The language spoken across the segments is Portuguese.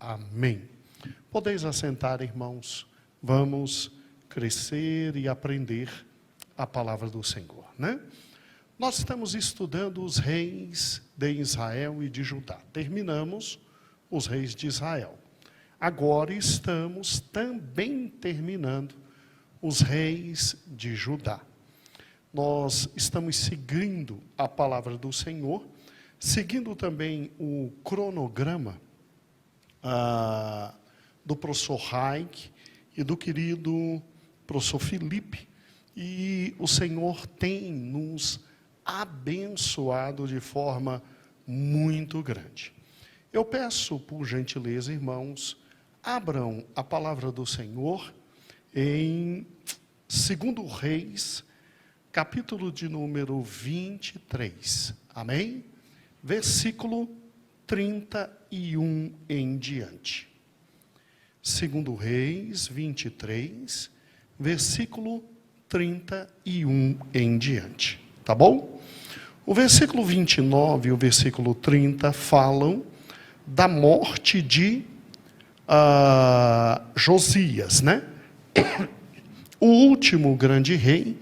Amém. Podeis assentar, irmãos. Vamos crescer e aprender a palavra do Senhor, né? Nós estamos estudando os reis de Israel e de Judá. Terminamos os reis de Israel. Agora estamos também terminando os reis de Judá. Nós estamos seguindo a palavra do Senhor, seguindo também o cronograma do professor Reich e do querido professor Felipe. E o Senhor tem nos abençoado de forma muito grande. Eu peço, por gentileza, irmãos, abram a palavra do Senhor em 2 Reis, capítulo de número 23. Amém? Versículo 31 em diante. 2 Reis 23, versículo 31 em diante. Tá bom? O versículo 29 e o versículo 30 falam da morte de Josias, né? O último grande rei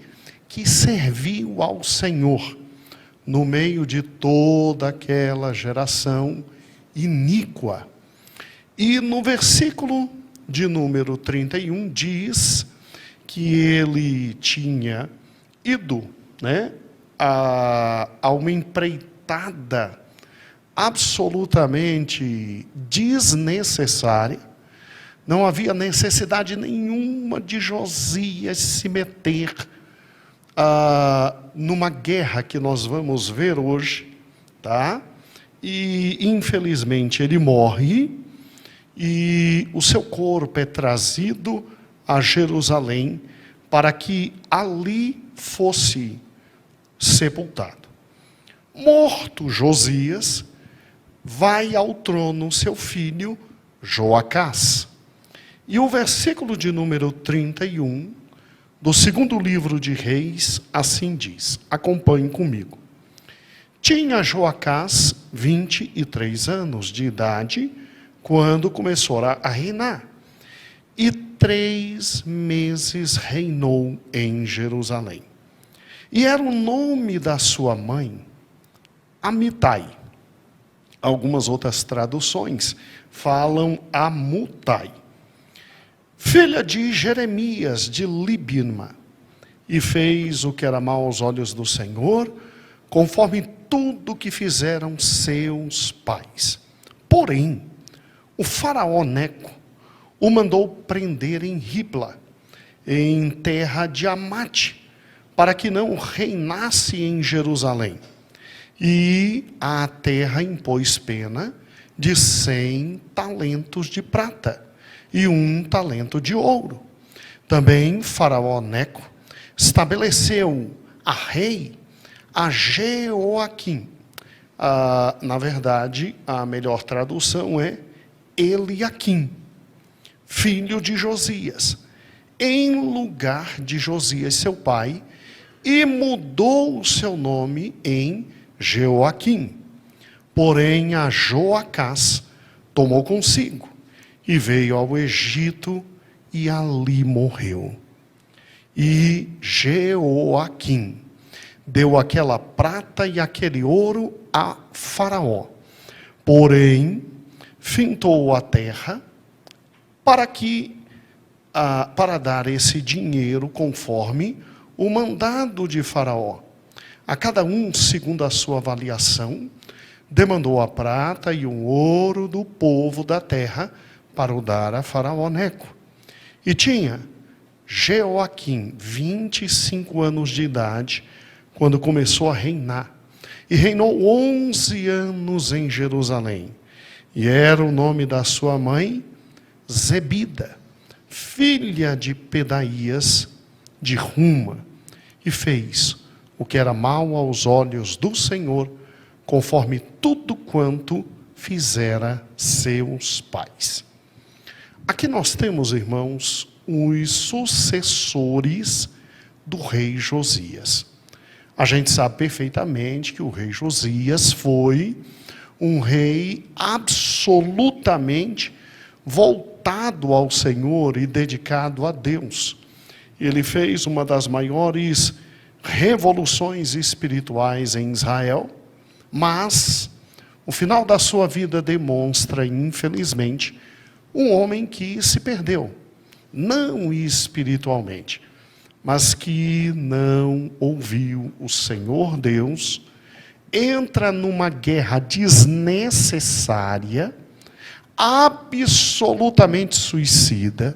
que serviu ao Senhor no meio de toda aquela geração iníqua. E no versículo de número 31 diz que ele tinha ido, né, a uma empreitada absolutamente desnecessária. Não havia necessidade nenhuma de Josias se meter numa guerra que nós vamos ver hoje, tá? E infelizmente ele morre e o seu corpo é trazido a Jerusalém para que ali fosse sepultado. Morto Josias, vai ao trono seu filho Joacás. E o versículo de número 31 do segundo livro de Reis assim diz, acompanhe comigo. Tinha Joacás 23 anos de idade quando começou a reinar, e 3 meses reinou em Jerusalém. E era o nome da sua mãe, Amitai. Algumas outras traduções falam Amutai, filha de Jeremias de Libna, e fez o que era mal aos olhos do Senhor, conforme tudo que fizeram seus pais. Porém, o faraó Neco o mandou prender em Ribla, em terra de Amate, para que não reinasse em Jerusalém. E a terra impôs pena de 100 talentos de prata e 1 talento de ouro. Também faraó Neco estabeleceu a rei a Jeoaquim. Na verdade, a melhor tradução é Eliaquim, filho de Josias, em lugar de Josias, seu pai, e mudou o seu nome em Jeoaquim. Porém, a Joacás tomou consigo e veio ao Egito e ali morreu. E Jeoaquim deu aquela prata e aquele ouro a Faraó. Porém, fintou a terra para dar esse dinheiro conforme o mandado de Faraó. A cada um, segundo a sua avaliação, demandou a prata e o ouro do povo da terra para o dar a Faraó Neco. E tinha Jeoaquim 25 anos de idade quando começou a reinar. E reinou 11 anos em Jerusalém. E era o nome da sua mãe Zebida, filha de Pedaías de Ruma. E fez o que era mal aos olhos do Senhor, conforme tudo quanto fizera seus pais. Aqui nós temos, irmãos, os sucessores do rei Josias. A gente sabe perfeitamente que o rei Josias foi um rei absolutamente voltado ao Senhor e dedicado a Deus. Ele fez uma das maiores revoluções espirituais em Israel, mas o final da sua vida demonstra, infelizmente, um homem que se perdeu, não espiritualmente, mas que não ouviu o Senhor Deus, entra numa guerra desnecessária, absolutamente suicida.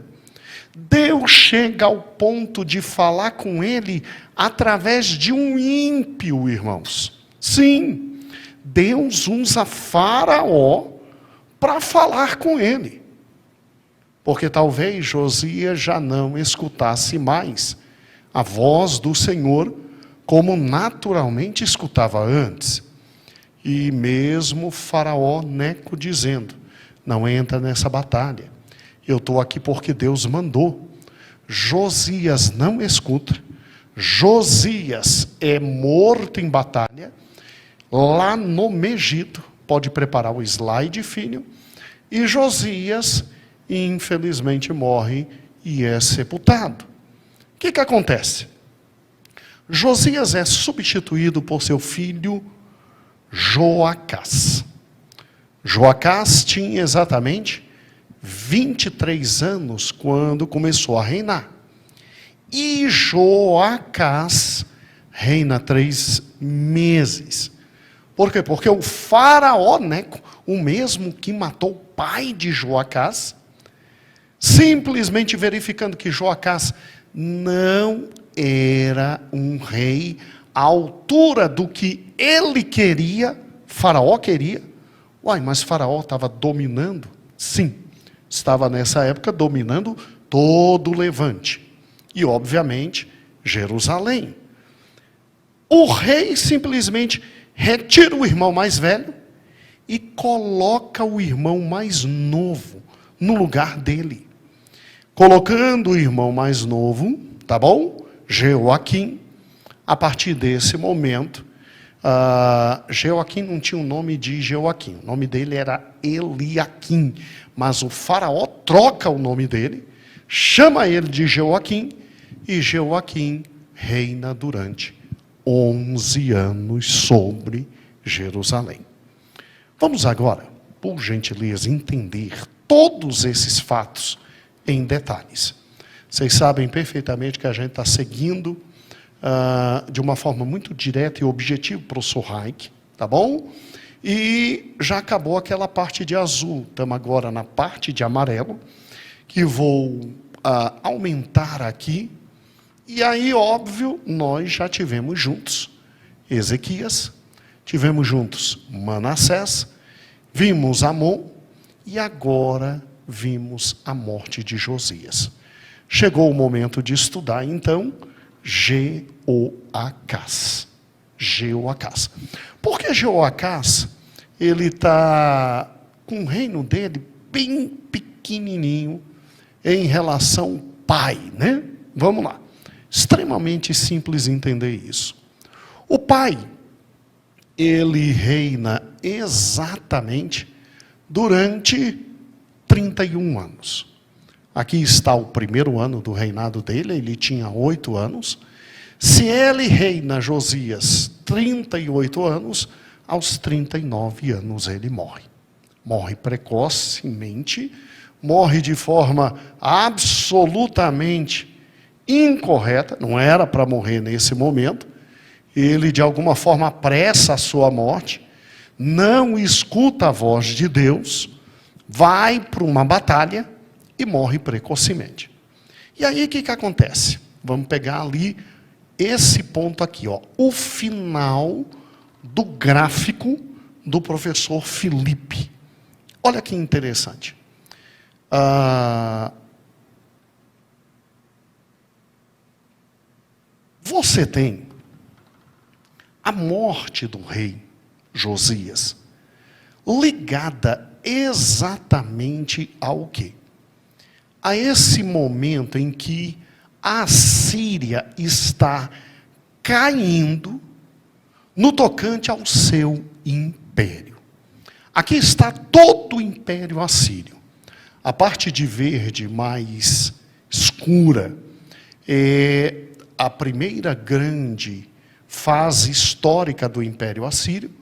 Deus chega ao ponto de falar com ele através de um ímpio, irmãos. Sim, Deus usa Faraó para falar com ele. Porque talvez Josias já não escutasse mais a voz do Senhor como naturalmente escutava antes. E mesmo Faraó Neco dizendo, não entra nessa batalha. Eu estou aqui porque Deus mandou. Josias não escuta. Josias é morto em batalha. Lá no Egito, pode preparar o slide, filho. E Josias, infelizmente, morre e é sepultado. O que acontece? Josias é substituído por seu filho Joacás. Joacás tinha exatamente 23 anos quando começou a reinar. E Joacás reina 3 meses. Por quê? Porque o faraó Neco, o mesmo que matou o pai de Joacás, simplesmente verificando que Joacás não era um rei à altura do que ele queria, Faraó queria. Uai, mas Faraó estava dominando? Sim, estava nessa época dominando todo o Levante. E, obviamente, Jerusalém. O rei simplesmente retira o irmão mais velho e coloca o irmão mais novo no lugar dele. Colocando o irmão mais novo, tá bom? Jeoaquim. A partir desse momento, Jeoaquim não tinha o nome de Jeoaquim, o nome dele era Eliaquim, mas o faraó troca o nome dele, chama ele de Jeoaquim, e Jeoaquim reina durante 11 anos sobre Jerusalém. Vamos agora, por gentileza, entender todos esses fatos em detalhes. Vocês sabem perfeitamente que a gente está seguindo de uma forma muito direta e objetiva para o Sohaik, tá bom? E já acabou aquela parte de azul, estamos agora na parte de amarelo, que vou aumentar aqui. E aí, óbvio, nós já tivemos juntos Ezequias, tivemos juntos Manassés, vimos Amon e agora vimos a morte de Josias. Chegou o momento de estudar, então, Jeoacás. Jeoacás. Por que Jeoacás? Ele está com o reino dele bem pequenininho em relação ao pai, né? Vamos lá. Extremamente simples entender isso. O pai, ele reina exatamente durante 31 anos. Aqui está o primeiro ano do reinado dele, ele tinha 8 anos. Se ele reina Josias 38 anos, aos 39 anos ele morre. Morre precocemente, morre de forma absolutamente incorreta, não era para morrer nesse momento. Ele de alguma forma apressa a sua morte, não escuta a voz de Deus, vai para uma batalha e morre precocemente. E aí o que acontece? Vamos pegar ali esse ponto aqui, ó, o final do gráfico do professor Felipe. Olha que interessante. Você tem a morte do rei Josias ligada exatamente ao quê? A esse momento em que a Síria está caindo no tocante ao seu império. Aqui está todo o império assírio. A parte de verde mais escura é a primeira grande fase histórica do Império Assírio.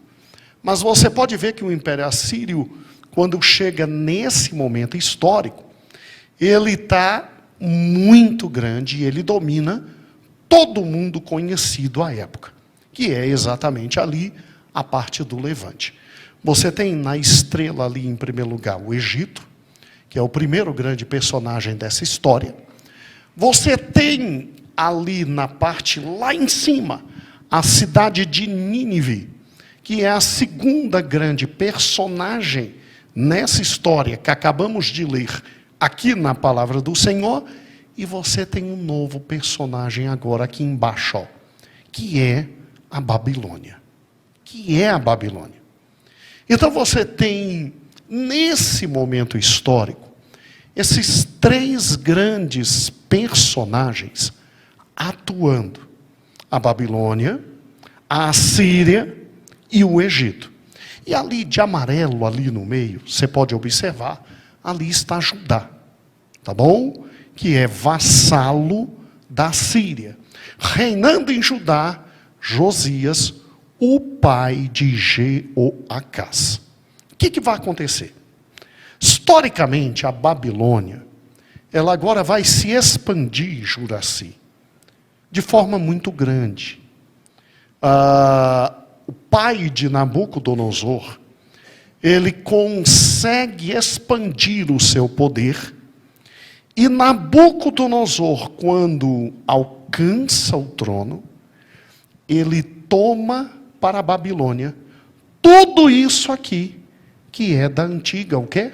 Mas você pode ver que o Império Assírio, quando chega nesse momento histórico, ele está muito grande e ele domina todo o mundo conhecido à época, que é exatamente ali a parte do Levante. Você tem na estrela ali, em primeiro lugar, o Egito, que é o primeiro grande personagem dessa história. Você tem ali na parte lá em cima, a cidade de Nínive, que é a segunda grande personagem nessa história que acabamos de ler aqui na palavra do Senhor. E você tem um novo personagem agora aqui embaixo, ó, que é a Babilônia. Que é a Babilônia. Então você tem, nesse momento histórico, esses três grandes personagens atuando. A Babilônia, a Assíria e o Egito. E ali de amarelo, ali no meio, você pode observar, ali está Judá. Tá bom? Que é vassalo da Síria. Reinando em Judá, Josias, o pai de Jeoacás. O que vai acontecer? Historicamente, a Babilônia, ela agora vai se expandir, Juraci, de forma muito grande. O pai de Nabucodonosor, ele consegue expandir o seu poder. E Nabucodonosor, quando alcança o trono, ele toma para a Babilônia tudo isso aqui, que é da antiga, o quê?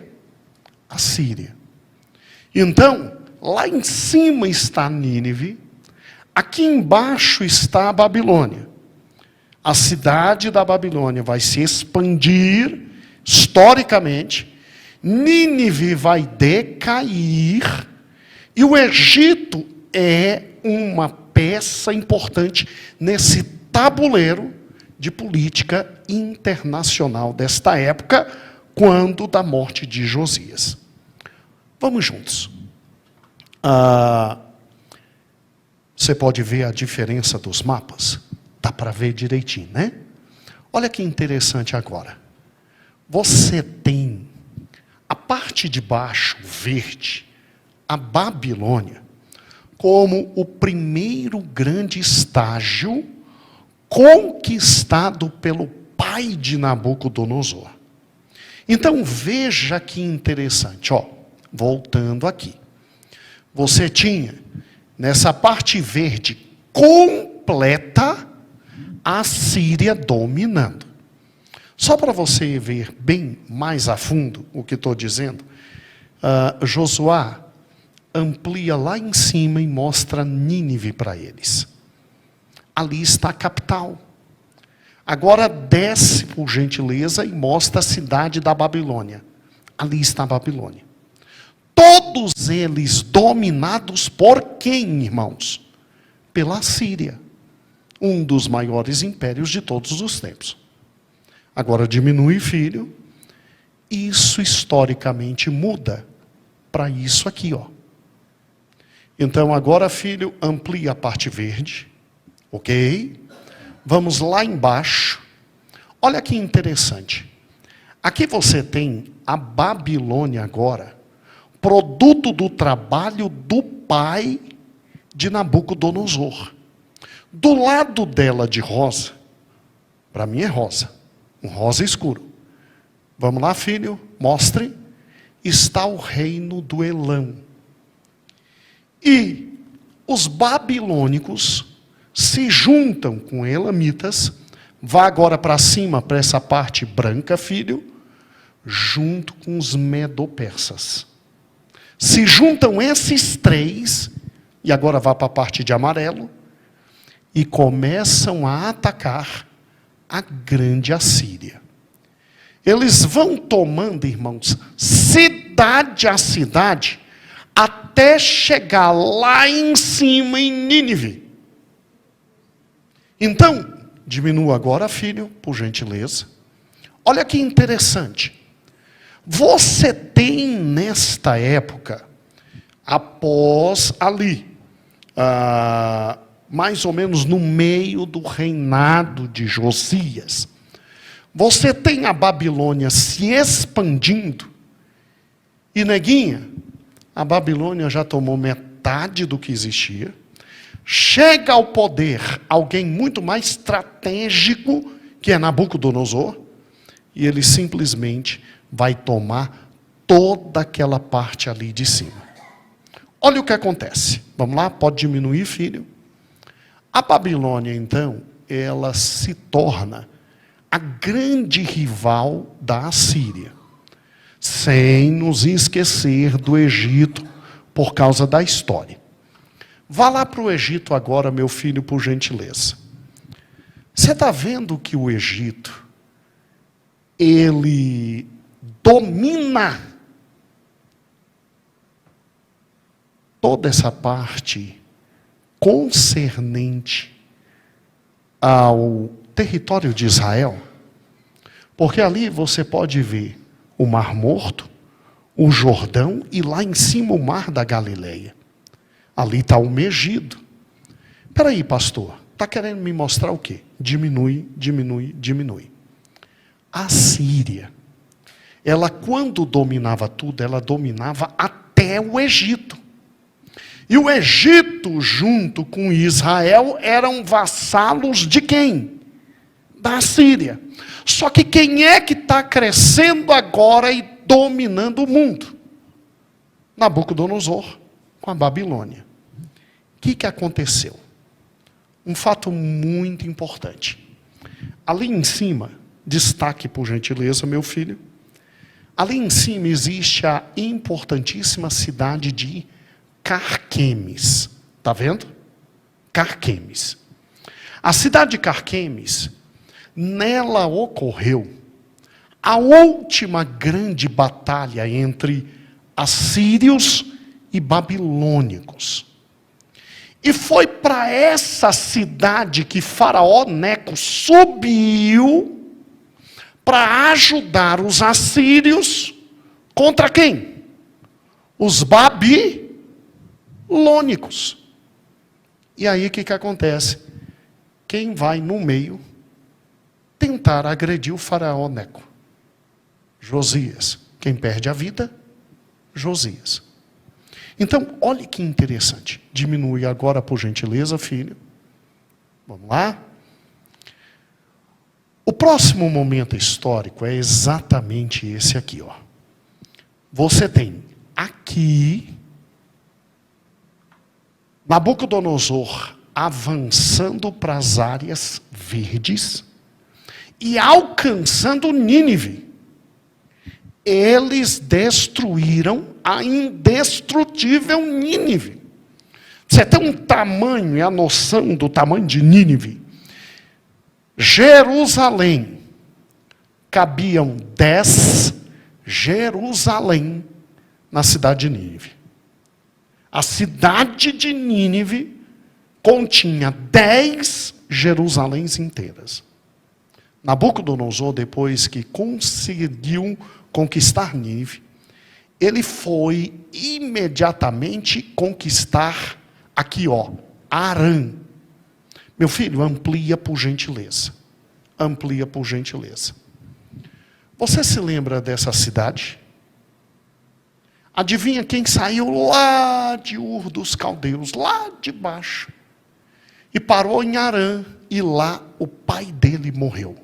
Assíria. Então, lá em cima está Nínive, aqui embaixo está a Babilônia. A cidade da Babilônia vai se expandir historicamente, Nínive vai decair, e o Egito é uma peça importante nesse tabuleiro de política internacional desta época, quando da morte de Josias. Vamos juntos. Você pode ver a diferença dos mapas? Dá para ver direitinho, né? Olha que interessante agora. Você tem a parte de baixo, verde, a Babilônia, como o primeiro grande estágio conquistado pelo pai de Nabucodonosor. Então veja que interessante, ó, voltando aqui. Você tinha, nessa parte verde completa, a Síria dominando. Só para você ver bem mais a fundo o que estou dizendo, Josué amplia lá em cima e mostra Nínive para eles. Ali está a capital. Agora desce, por gentileza, e mostra a cidade da Babilônia. Ali está a Babilônia. Todos eles dominados por quem, irmãos? Pela Síria. Um dos maiores impérios de todos os tempos. Agora diminui, filho. Isso historicamente muda para isso aqui, ó. Então agora, filho, amplia a parte verde. Ok? Vamos lá embaixo. Olha que interessante. Aqui você tem a Babilônia agora, produto do trabalho do pai de Nabucodonosor. Do lado dela de rosa, para mim é rosa, um rosa escuro. Vamos lá, filho, mostre. Está o reino do Elão. E os babilônicos se juntam com elamitas. Vá agora para cima, para essa parte branca, filho, junto com os medo-persas. Se juntam esses três, e agora vá para a parte de amarelo, e começam a atacar a grande Assíria. Eles vão tomando, irmãos, cidade a cidade, até chegar lá em cima em Nínive. Então, diminua agora, filho, por gentileza. Olha que interessante. Você tem nesta época, após ali, mais ou menos no meio do reinado de Josias, você tem a Babilônia se expandindo, e neguinha, a Babilônia já tomou metade do que existia, chega ao poder alguém muito mais estratégico, que é Nabucodonosor, e ele simplesmente vai tomar toda aquela parte ali de cima. Olha o que acontece. Vamos lá, pode diminuir, filho. A Babilônia, então, ela se torna a grande rival da Assíria, sem nos esquecer do Egito, por causa da história. Vá lá para o Egito agora, meu filho, por gentileza. Você está vendo que o Egito, ele domina toda essa parte concernente ao território de Israel? Porque ali você pode ver o Mar Morto, o Jordão e lá em cima o Mar da Galileia. Ali está o Megido. Espera aí, pastor, está querendo me mostrar o quê? Diminui, diminui, diminui. A Síria, ela quando dominava tudo, ela dominava até o Egito. E o Egito, junto com Israel, eram vassalos de quem? Da Síria. Só que quem é que está crescendo agora e dominando o mundo? Nabucodonosor, com a Babilônia. O que aconteceu? Um fato muito importante. Ali em cima, destaque por gentileza, meu filho. Ali em cima existe a importantíssima cidade de Carquemes. Está vendo? Carquemes. A cidade de Carquemes, nela ocorreu a última grande batalha entre assírios e babilônicos. E foi para essa cidade que Faraó Neco subiu para ajudar os assírios contra quem? Os babilônicos. E aí o que acontece? Quem vai no meio tentar agredir o Faraó Neco? Josias. Quem perde a vida? Josias. Então, olhe que interessante. Diminui agora, por gentileza, filho. Vamos lá. O próximo momento histórico é exatamente esse aqui, ó. Você tem aqui Nabucodonosor avançando para as áreas verdes e alcançando Nínive. Eles destruíram a indestrutível Nínive. Você tem um tamanho e a noção do tamanho de Nínive. Jerusalém, cabiam 10 Jerusalém na cidade de Nínive. A cidade de Nínive continha 10 Jerusaléns inteiras. Nabucodonosor, depois que conseguiu conquistar Nínive, ele foi imediatamente conquistar aqui, ó, Arã. Meu filho, amplia por gentileza. Amplia por gentileza. Você se lembra dessa cidade? Adivinha quem saiu lá de Ur dos Caldeus, lá de baixo, e parou em Arã, e lá o pai dele morreu.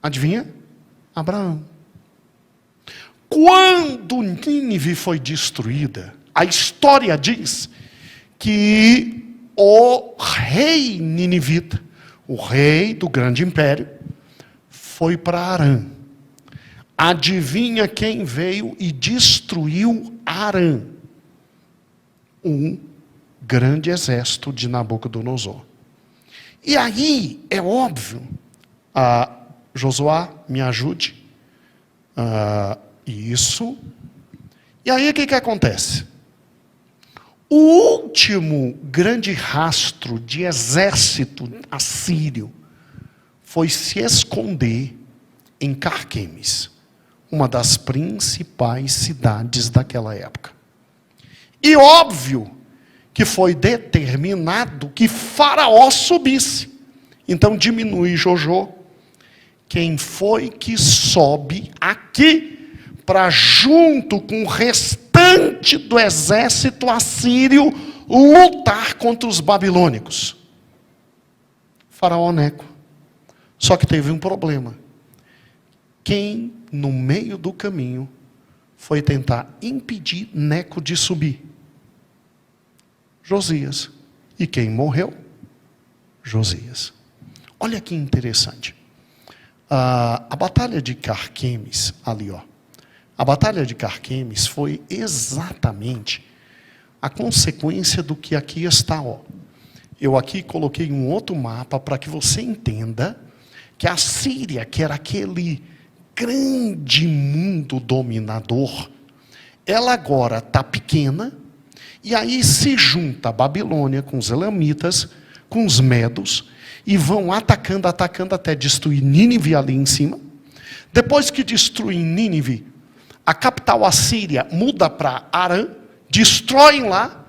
Adivinha? Abraão. Quando Nínive foi destruída, a história diz que o rei ninivita, o rei do grande império, foi para Arã. Adivinha quem veio e destruiu Arã? Um grande exército de Nabucodonosor. E aí, é óbvio, Josué, me ajude. Isso. E aí o que acontece? O último grande rastro de exército assírio foi se esconder em Carquemes. uma das principais cidades daquela época. E óbvio que foi determinado que Faraó subisse. Então diminui Jojo. Quem foi que sobe aqui para, junto com o restante do exército assírio, lutar contra os babilônicos? Faraó Neco. Só que teve um problema. Quem, no meio do caminho, foi tentar impedir Neco de subir? Josias. E quem morreu? Josias. Olha que interessante. A batalha de Carquemes, ali ó. A batalha de Carquemes foi exatamente a consequência do que aqui está, ó. Eu aqui coloquei um outro mapa para que você entenda que a Síria, que era aquele grande mundo dominador, ela agora está pequena, e aí se junta a Babilônia com os elamitas, com os medos, e vão atacando até destruir Nínive ali em cima. Depois que destruem Nínive, a capital assíria muda para Arã, destroem lá,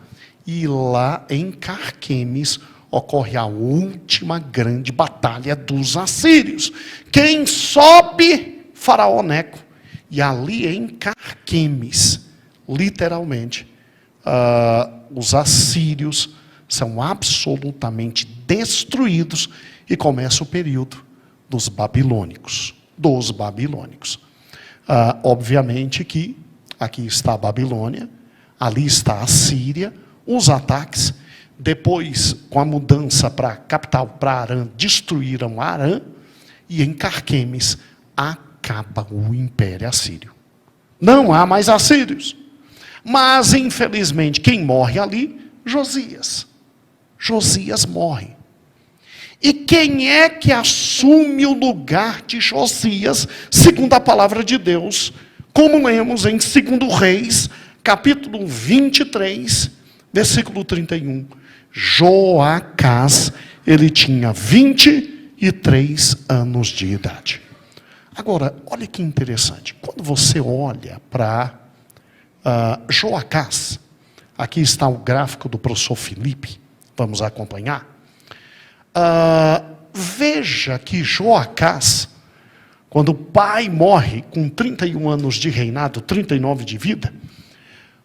e lá em Carquemes ocorre a última grande batalha dos assírios. Quem sobe? Faraó Neco. E ali em Carquemes, literalmente, os assírios são absolutamente destruídos e começa o período dos babilônicos. Obviamente que aqui está a Babilônia, ali está a Síria, os ataques, depois com a mudança para a capital, para Arã, destruíram Arã, e em Carquemes acaba o Império Assírio. Não há mais assírios. Mas, infelizmente, quem morre ali? Josias. Josias morre. E quem é que assume o lugar de Josias, segundo a palavra de Deus, como lemos em 2 Reis, capítulo 23, versículo 31. Joacás, ele tinha 23 anos de idade. Agora, olha que interessante. Quando você olha para Joacás, aqui está o gráfico do professor Felipe, vamos acompanhar. Veja que Joacás, quando o pai morre com 31 anos de reinado, 39 de vida,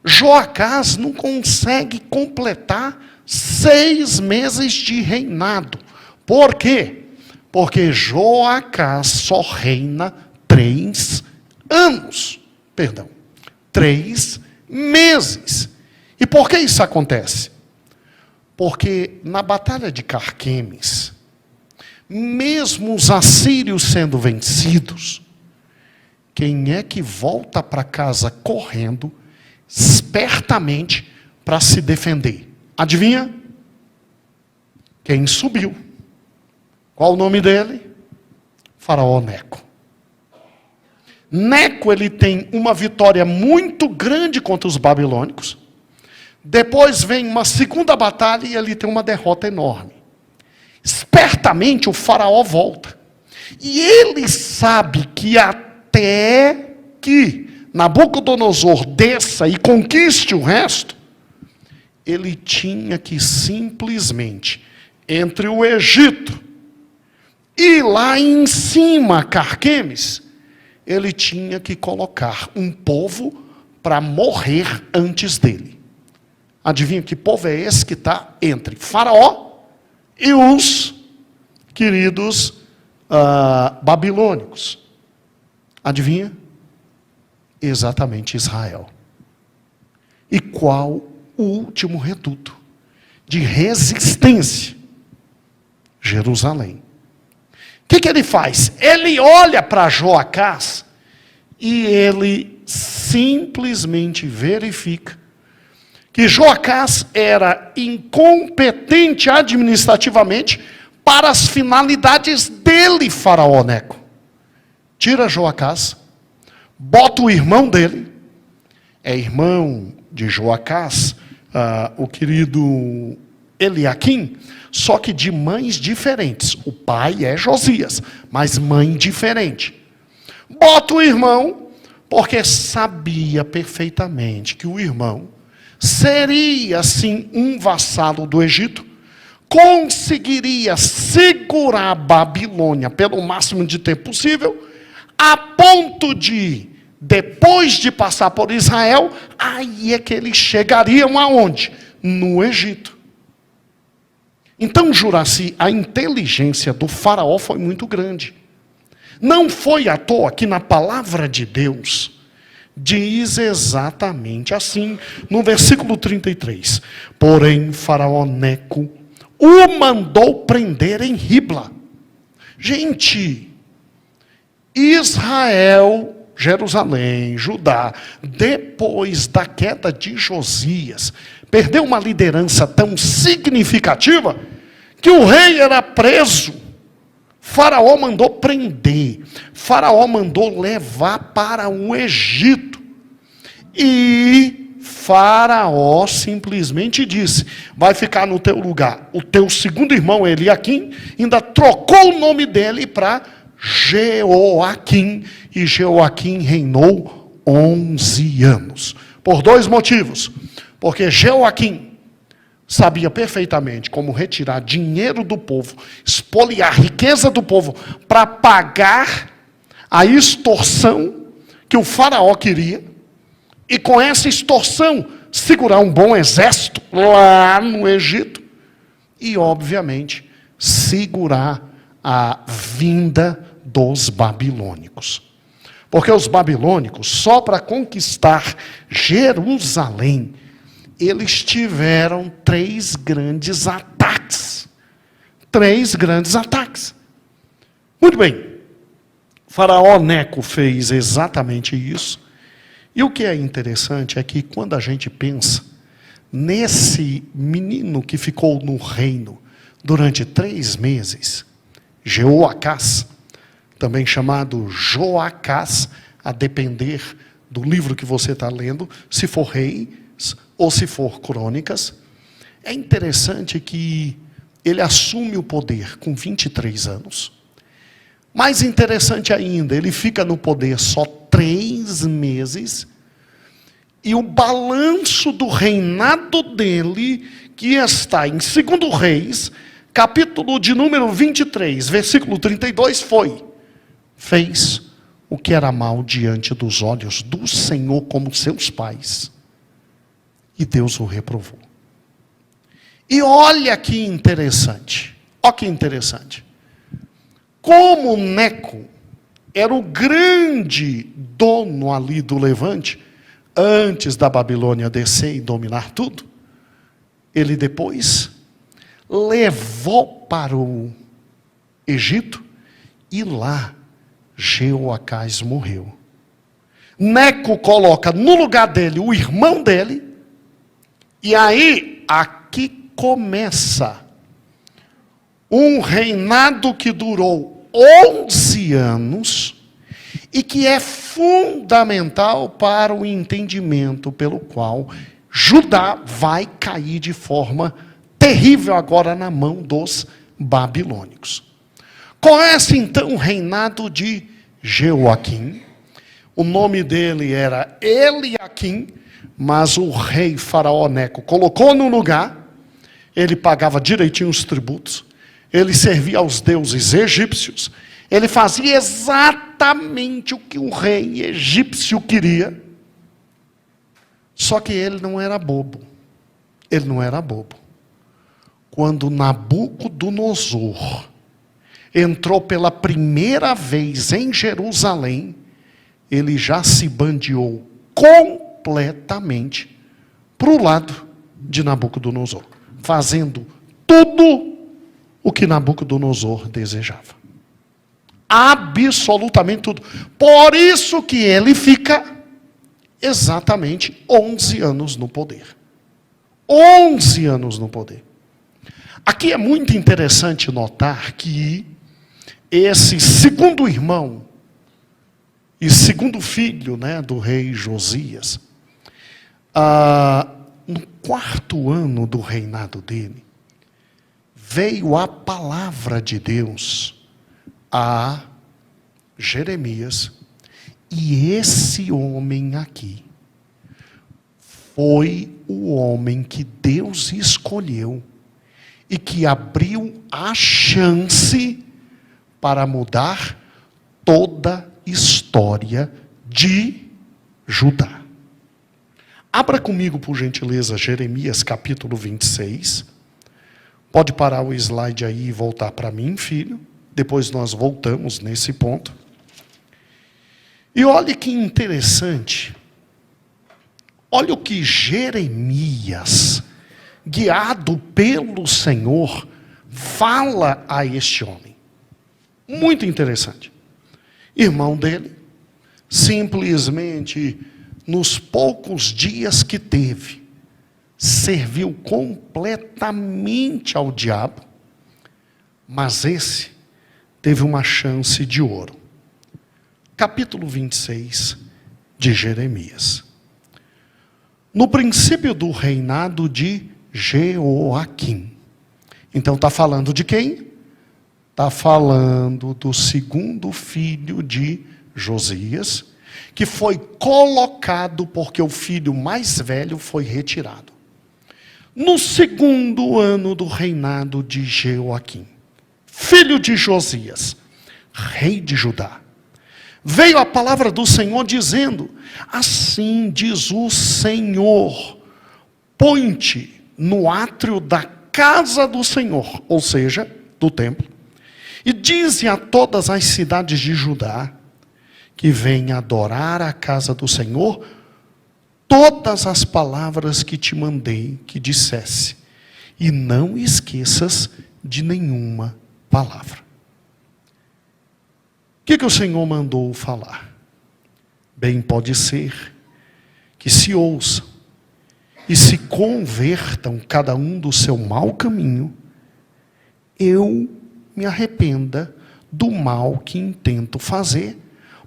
Joacás não consegue completar 6 meses de reinado. Por quê? Porque Joacás só reina 3 anos. 3 meses. E por que isso acontece? Porque na batalha de Carquemes, mesmo os assírios sendo vencidos, quem é que volta para casa correndo, espertamente, para se defender? Adivinha? Quem subiu? Qual o nome dele? Faraó Neco. Neco, ele tem uma vitória muito grande contra os babilônicos. Depois vem uma segunda batalha e ele tem uma derrota enorme. Espertamente o faraó volta. E ele sabe que até que Nabucodonosor desça e conquiste o resto, ele tinha que simplesmente, entre o Egito e lá em cima, Carquemes, ele tinha que colocar um povo para morrer antes dele. Adivinha que povo é esse que está entre Faraó e os queridos babilônicos? Adivinha? Exatamente Israel. E qual o último reduto de resistência? Jerusalém. O que ele faz? Ele olha para Joacás e ele simplesmente verifica que Joacás era incompetente administrativamente para as finalidades dele, Faraó Neco. Tira Joacás, bota o irmão dele, é irmão de Joacás, o querido Eliaquim, só que de mães diferentes. O pai é Josias, mas mãe diferente. Bota o irmão porque sabia perfeitamente que o irmão seria, sim, um vassalo do Egito, conseguiria segurar a Babilônia pelo máximo de tempo possível, a ponto de, depois de passar por Israel, aí é que eles chegariam aonde? No Egito. Então, Juraci, a inteligência do faraó foi muito grande. Não foi à toa que na palavra de Deus diz exatamente assim, no versículo 33. Porém, faraó Neco o mandou prender em Ribla. Gente, Israel, Jerusalém, Judá, depois da queda de Josias, perdeu uma liderança tão significativa que o rei era preso. Faraó mandou prender, Faraó mandou levar para o Egito. E Faraó simplesmente disse: vai ficar no teu lugar. O teu segundo irmão Eliaquim ainda trocou o nome dele para Jeoaquim. E Jeoaquim reinou 11 anos. Por 2 motivos. Porque Jeoaquim sabia perfeitamente como retirar dinheiro do povo, espoliar a riqueza do povo, para pagar a extorsão que o faraó queria, e com essa extorsão, segurar um bom exército lá no Egito, e obviamente, segurar a vinda dos babilônicos. Porque os babilônicos, só para conquistar Jerusalém, eles tiveram 3 grandes ataques. 3 grandes ataques. Muito bem. Faraó Neco fez exatamente isso. E o que é interessante é que quando a gente pensa nesse menino que ficou no reino durante 3 meses, Jeoacás, também chamado Joacás, a depender do livro que você está lendo, se for rei ou se for crônicas, é interessante que ele assume o poder com 23 anos. Mais interessante ainda, ele fica no poder só 3 meses, e o balanço do reinado dele, que está em 2 Reis, capítulo de número 23, versículo 32, fez o que era mal diante dos olhos do Senhor como seus pais. E Deus o reprovou. E olha que interessante. Olha que interessante. Como Neco era o grande dono ali do Levante, antes da Babilônia descer e dominar tudo, ele depois levou para o Egito, e lá Jeoacás morreu. Neco coloca no lugar dele o irmão dele, e aí, aqui começa um reinado que durou 11 anos e que é fundamental para o entendimento pelo qual Judá vai cair de forma terrível agora na mão dos babilônicos. Começa então o reinado de Jeoaquim. O nome dele era Eliaquim, mas o rei faraó Neco colocou no lugar. Ele pagava direitinho os tributos, ele servia aos deuses egípcios, ele fazia exatamente o que o rei egípcio queria. Só que ele não era bobo. Ele não era bobo. Quando Nabucodonosor entrou pela primeira vez em Jerusalém, ele já se bandeou completamente para o lado de Nabucodonosor, fazendo tudo o que Nabucodonosor desejava. Absolutamente tudo. Por isso que ele fica exatamente 11 anos no poder. 11 anos no poder. Aqui é muito interessante notar que esse segundo irmão e segundo filho, do rei Josias, no 4º ano do reinado dele, veio a palavra de Deus a Jeremias, E esse homem aqui foi o homem que Deus escolheu e que abriu a chance para mudar toda a história de Judá. Abra comigo, por gentileza, Jeremias capítulo 26. Pode parar o slide aí e voltar para mim, filho. Depois nós voltamos nesse ponto. E olha que interessante. Olha o que Jeremias, guiado pelo Senhor, fala a este homem. Muito interessante. Irmão dele, simplesmente, nos poucos dias que teve, serviu completamente ao diabo, mas esse teve uma chance de ouro. Capítulo 26 de Jeremias. No princípio do reinado de Jeoaquim. Então está falando de quem? Está falando do segundo filho de Josias, que foi colocado porque o filho mais velho foi retirado. No segundo ano do reinado de Jeoaquim, filho de Josias, rei de Judá, veio a palavra do Senhor dizendo: assim diz o Senhor, põe-te no átrio da casa do Senhor, ou seja, do templo, e dize a todas as cidades de Judá que venham adorar a casa do Senhor todas as palavras que te mandei que dissesse, e não esqueças de nenhuma palavra. O que o Senhor mandou falar? Bem pode ser que se ouçam e se convertam cada um do seu mau caminho, eu me arrependa do mal que intento fazer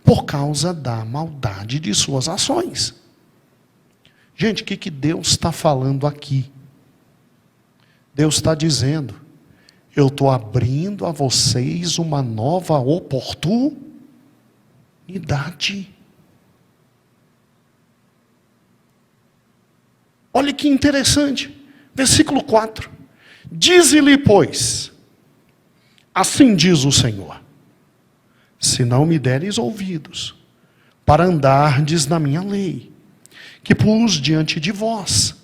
por causa da maldade de suas ações. Gente, o que Deus está falando aqui? Deus está dizendo: eu estou abrindo a vocês uma nova oportunidade. Olha que interessante. Versículo 4. Dize-lhe, pois, assim diz o Senhor: se não me deres ouvidos, para andardes na minha lei, que pus diante de vós,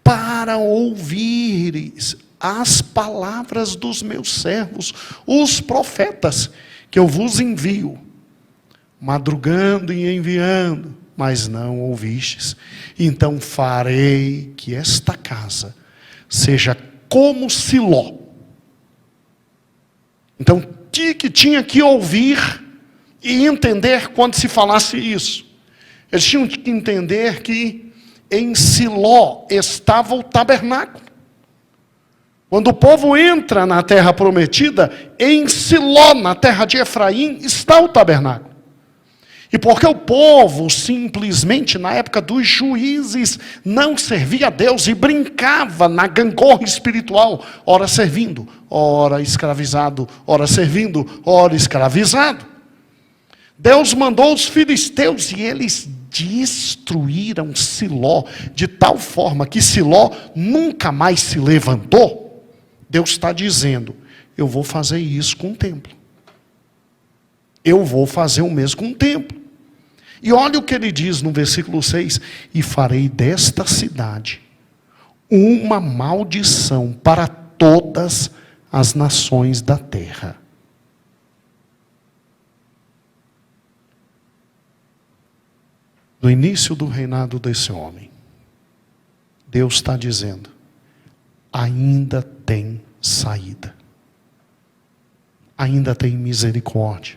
para ouvires as palavras dos meus servos, os profetas, que eu vos envio, madrugando e enviando, mas não ouvistes, então farei que esta casa seja como Siló. Então, que tinha que ouvir e entender quando se falasse isso. Eles tinham que entender que em Siló estava o tabernáculo. Quando o povo entra na terra prometida, em Siló, na terra de Efraim, está o tabernáculo. E porque o povo simplesmente, na época dos juízes, não servia a Deus e brincava na gangorra espiritual, ora servindo, ora escravizado, ora servindo, ora escravizado. Deus mandou os filisteus e eles destruíram Siló, de tal forma que Siló nunca mais se levantou. Deus está dizendo: eu vou fazer isso com o templo. Eu vou fazer o mesmo com o templo. E olha o que ele diz no versículo 6: e farei desta cidade uma maldição para todas as nações da terra. No início do reinado desse homem, Deus está dizendo: ainda tem saída, ainda tem misericórdia,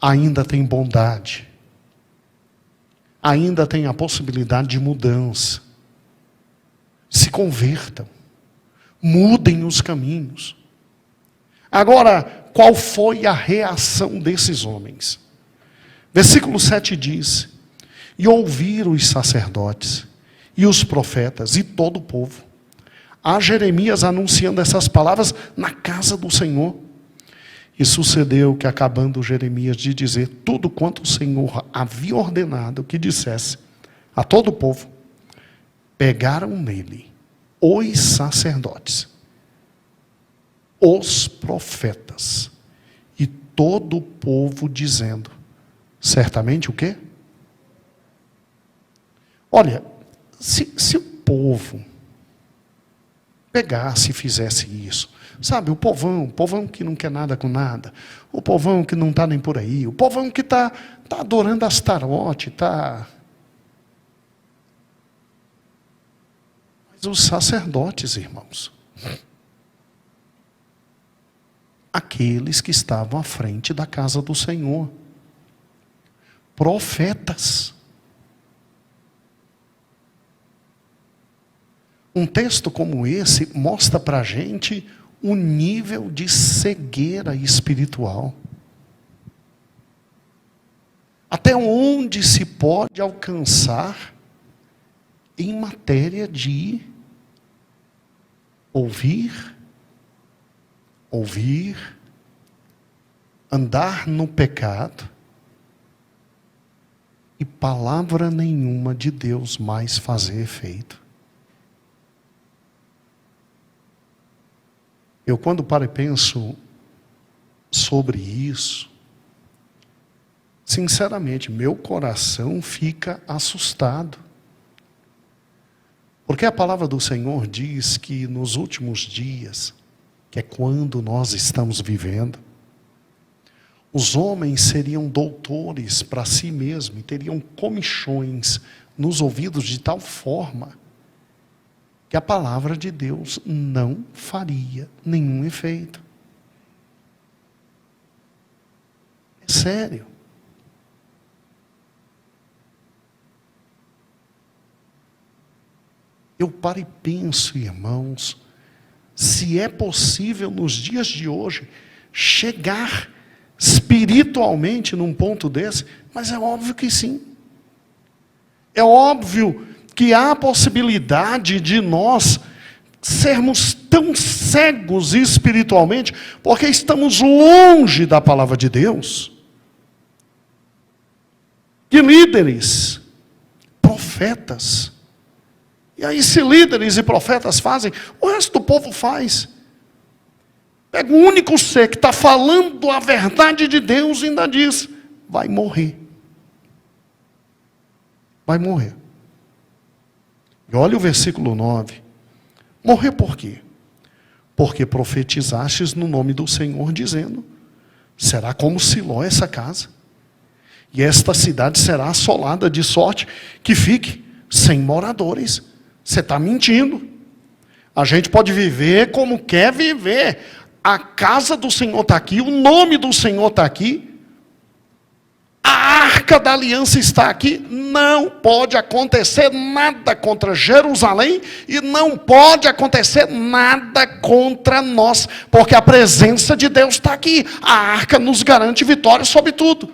ainda tem bondade, ainda tem a possibilidade de mudança. Se convertam, mudem os caminhos. Agora, qual foi a reação desses homens? Versículo 7 diz: e ouviram os sacerdotes, e os profetas, e todo o povo, a Jeremias anunciando essas palavras na casa do Senhor. E sucedeu que, acabando Jeremias de dizer tudo quanto o Senhor havia ordenado que dissesse a todo o povo, pegaram nele os sacerdotes, os profetas e todo o povo, dizendo: certamente o quê? Olha, se o povo pegasse e fizesse isso, sabe, o povão que não quer nada com nada, o povão que não está nem por aí, o povão que está adorando Astarote, está... Mas os sacerdotes, irmãos, aqueles que estavam à frente da casa do Senhor, profetas. Um texto como esse mostra para a gente o nível de cegueira espiritual. Até onde se pode alcançar em matéria de ouvir, andar no pecado e palavra nenhuma de Deus mais fazer efeito. Eu, quando paro e penso sobre isso, sinceramente, meu coração fica assustado. Porque a palavra do Senhor diz que nos últimos dias, que é quando nós estamos vivendo, os homens seriam doutores para si mesmos e teriam comichões nos ouvidos de tal forma que a palavra de Deus não faria nenhum efeito. É sério. Eu paro e penso, irmãos, se é possível nos dias de hoje chegar espiritualmente num ponto desse, mas é óbvio que sim. É óbvio que há a possibilidade de nós sermos tão cegos espiritualmente, porque estamos longe da palavra de Deus, de líderes, profetas. E aí, se líderes e profetas fazem, o resto do povo faz. Pega o único ser que está falando a verdade de Deus e ainda diz: vai morrer. Vai morrer. E olha o versículo 9. Morrer por quê? Porque profetizastes no nome do Senhor, dizendo: será como Siló essa casa, e esta cidade será assolada, de sorte que fique sem moradores. Você está mentindo. A gente pode viver como quer viver. A casa do Senhor está aqui, o nome do Senhor está aqui, a arca da aliança está aqui. Não pode acontecer nada contra Jerusalém e não pode acontecer nada contra nós, porque a presença de Deus está aqui. A arca nos garante vitória sobre tudo.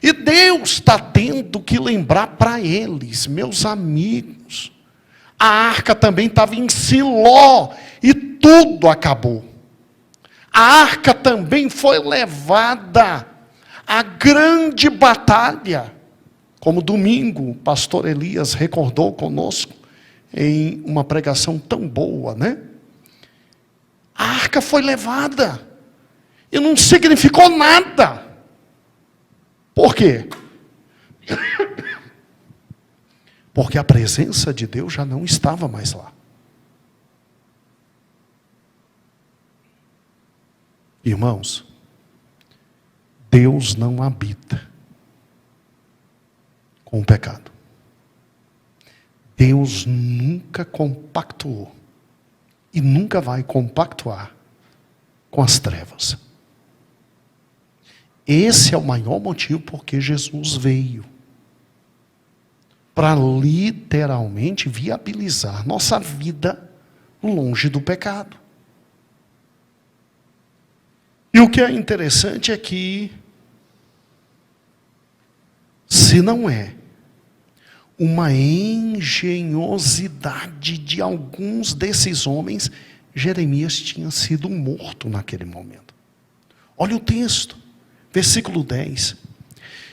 E Deus está tendo que lembrar para eles, meus amigos, a arca também estava em Siló e tudo acabou. A arca também foi levada à grande batalha, como domingo o pastor Elias recordou conosco em uma pregação tão boa, né? A arca foi levada e não significou nada. Por quê? Porque a presença de Deus já não estava mais lá. Irmãos, Deus não habita com o pecado. Deus nunca compactuou e nunca vai compactuar com as trevas. Esse é o maior motivo porque Jesus veio. Para literalmente viabilizar nossa vida longe do pecado. E o que é interessante é que, se não é uma engenhosidade de alguns desses homens, Jeremias tinha sido morto naquele momento. Olha o texto, versículo 10.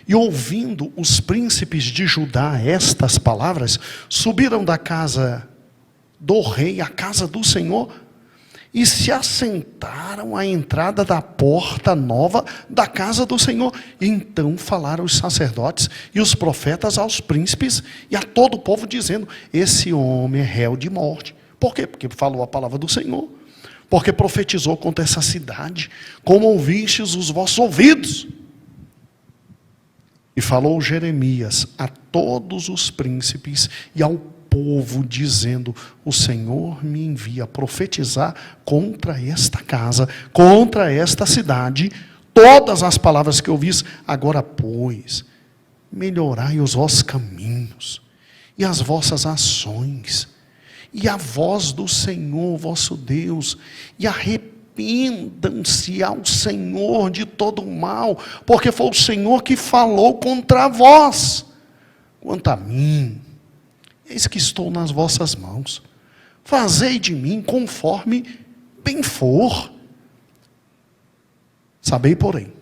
E ouvindo os príncipes de Judá estas palavras, subiram da casa do rei à casa do Senhor e se assentaram à entrada da porta nova da casa do Senhor. E então falaram os sacerdotes e os profetas aos príncipes e a todo o povo, dizendo: esse homem é réu de morte. Por quê? Porque falou a palavra do Senhor. Porque profetizou contra essa cidade, como ouvistes os vossos ouvidos. E falou Jeremias a todos os príncipes e ao povo, dizendo: o Senhor me envia a profetizar contra esta casa, contra esta cidade, todas as palavras que ouvis. Agora, pois, melhorai os vossos caminhos e as vossas ações, e a voz do Senhor vosso Deus, e arrependam-se ao Senhor de todo o mal, porque foi o Senhor que falou contra vós. Quanto a mim, eis que estou nas vossas mãos, fazei de mim conforme bem for. Sabei, porém,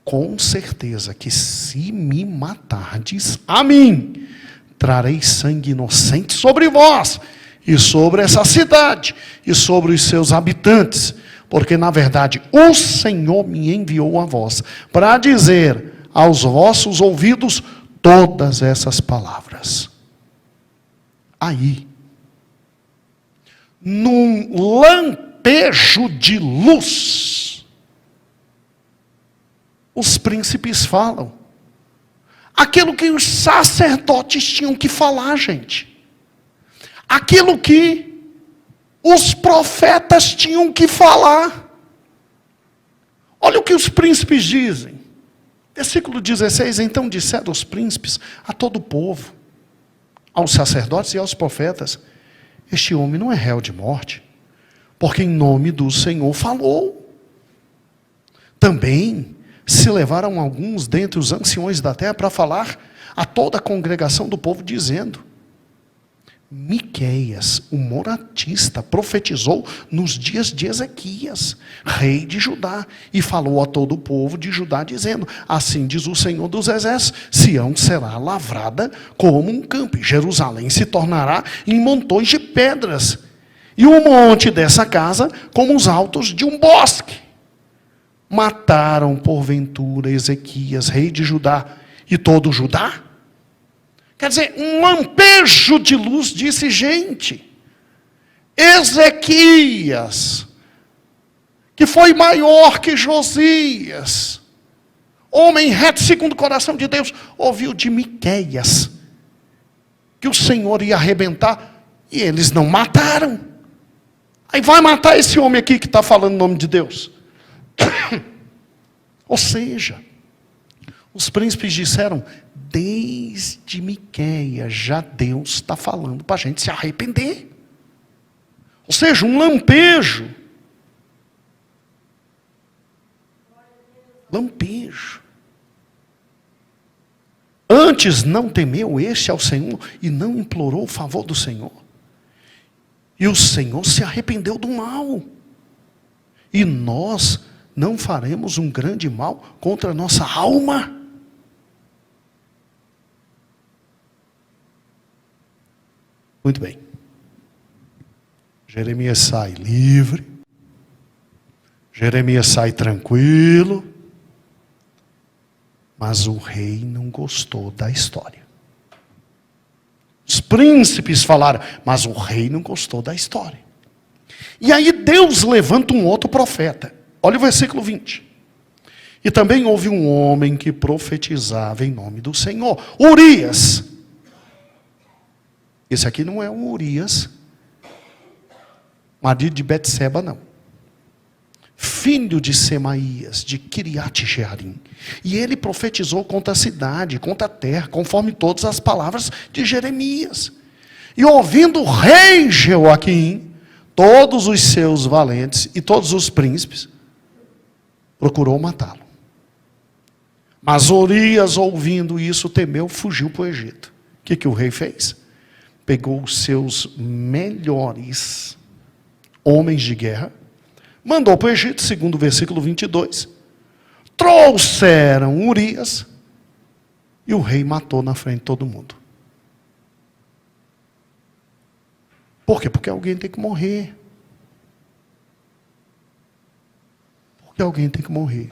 com certeza que se me matardes a mim, trarei sangue inocente sobre vós, e sobre essa cidade, e sobre os seus habitantes, porque na verdade o Senhor me enviou a vós, para dizer aos vossos ouvidos todas essas palavras. Aí, num lampejo de luz, os príncipes falam aquilo que os sacerdotes tinham que falar, gente. Aquilo que os profetas tinham que falar. Olha o que os príncipes dizem. Versículo 16. Então disseram os príncipes a todo o povo, aos sacerdotes e aos profetas: este homem não é réu de morte, porque em nome do Senhor falou. Também se levaram alguns dentre os anciões da terra para falar a toda a congregação do povo, dizendo: Miqueias, o moratista, profetizou nos dias de Ezequias, rei de Judá, e falou a todo o povo de Judá, dizendo: assim diz o Senhor dos Exércitos, Sião será lavrada como um campo, e Jerusalém se tornará em montões de pedras, e o monte dessa casa como os altos de um bosque. Mataram porventura Ezequias, rei de Judá, e todo Judá? Quer dizer, um lampejo de luz disse: gente, Ezequias, que foi maior que Josias, homem reto segundo o coração de Deus, ouviu de Miqueias que o Senhor ia arrebentar, e eles não mataram. Aí vai matar esse homem aqui que está falando o nome de Deus. Ou seja, os príncipes disseram: desde Miqueias já Deus está falando para a gente se arrepender. Ou seja, um lampejo. Lampejo. Antes não temeu este ao Senhor e não implorou o favor do Senhor. E o Senhor se arrependeu do mal. E nós não faremos um grande mal contra a nossa alma? Muito bem. Jeremias sai livre. Jeremias sai tranquilo. Mas o rei não gostou da história. Os príncipes falaram, mas o rei não gostou da história. E aí Deus levanta um outro profeta. Olha o versículo 20. E também houve um homem que profetizava em nome do Senhor, Urias. Esse aqui não é o Urias, marido de Betseba, não. Filho de Semaías, de Kiriat Jearim. E ele profetizou contra a cidade, contra a terra, conforme todas as palavras de Jeremias. E ouvindo o rei Jeoaquim, todos os seus valentes e todos os príncipes, procurou matá-lo. Mas Urias, ouvindo isso, temeu, fugiu para o Egito. O que o rei fez? Pegou os seus melhores homens de guerra, Mandou para o Egito, segundo o versículo 22. Trouxeram Urias e o rei matou na frente de todo mundo. Por quê? Porque alguém tem que morrer. Porque alguém tem que morrer.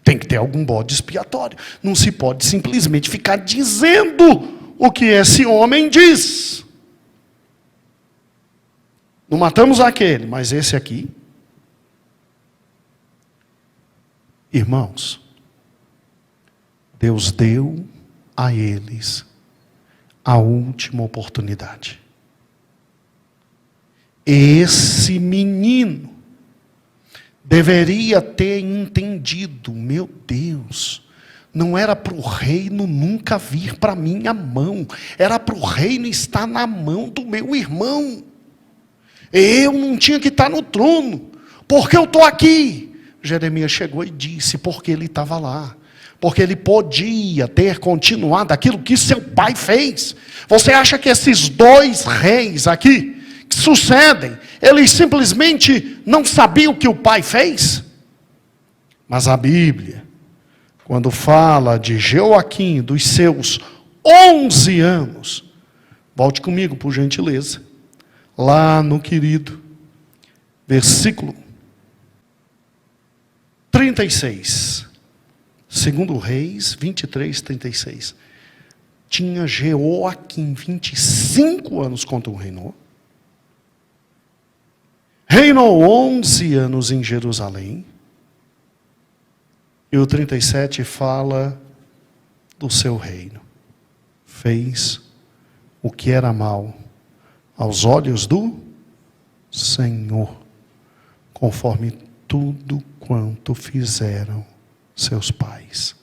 Tem que ter algum bode expiatório. Não se pode simplesmente ficar dizendo o que esse homem diz. Não matamos aquele, mas esse aqui. Irmãos, Deus deu a eles a última oportunidade. Esse menino deveria ter entendido, meu Deus, não era para o reino nunca vir para minha mão, era para o reino estar na mão do meu irmão. Eu não tinha que estar no trono, porque eu estou aqui. Jeremias chegou e disse, porque ele estava lá. Porque ele podia ter continuado aquilo que seu pai fez. Você acha que esses dois reis aqui, que sucedem, eles simplesmente não sabiam o que o pai fez? Mas a Bíblia, quando fala de Jeoaquim, dos seus 11 anos, volte comigo por gentileza, lá no querido versículo 36, segundo Reis 23, 36. Tinha Jeoaquim 25 anos quando reinou. Reinou 11 anos em Jerusalém. E o 37 fala do seu reino. Fez o que era mal aos olhos do Senhor, conforme tudo quanto fizeram seus pais.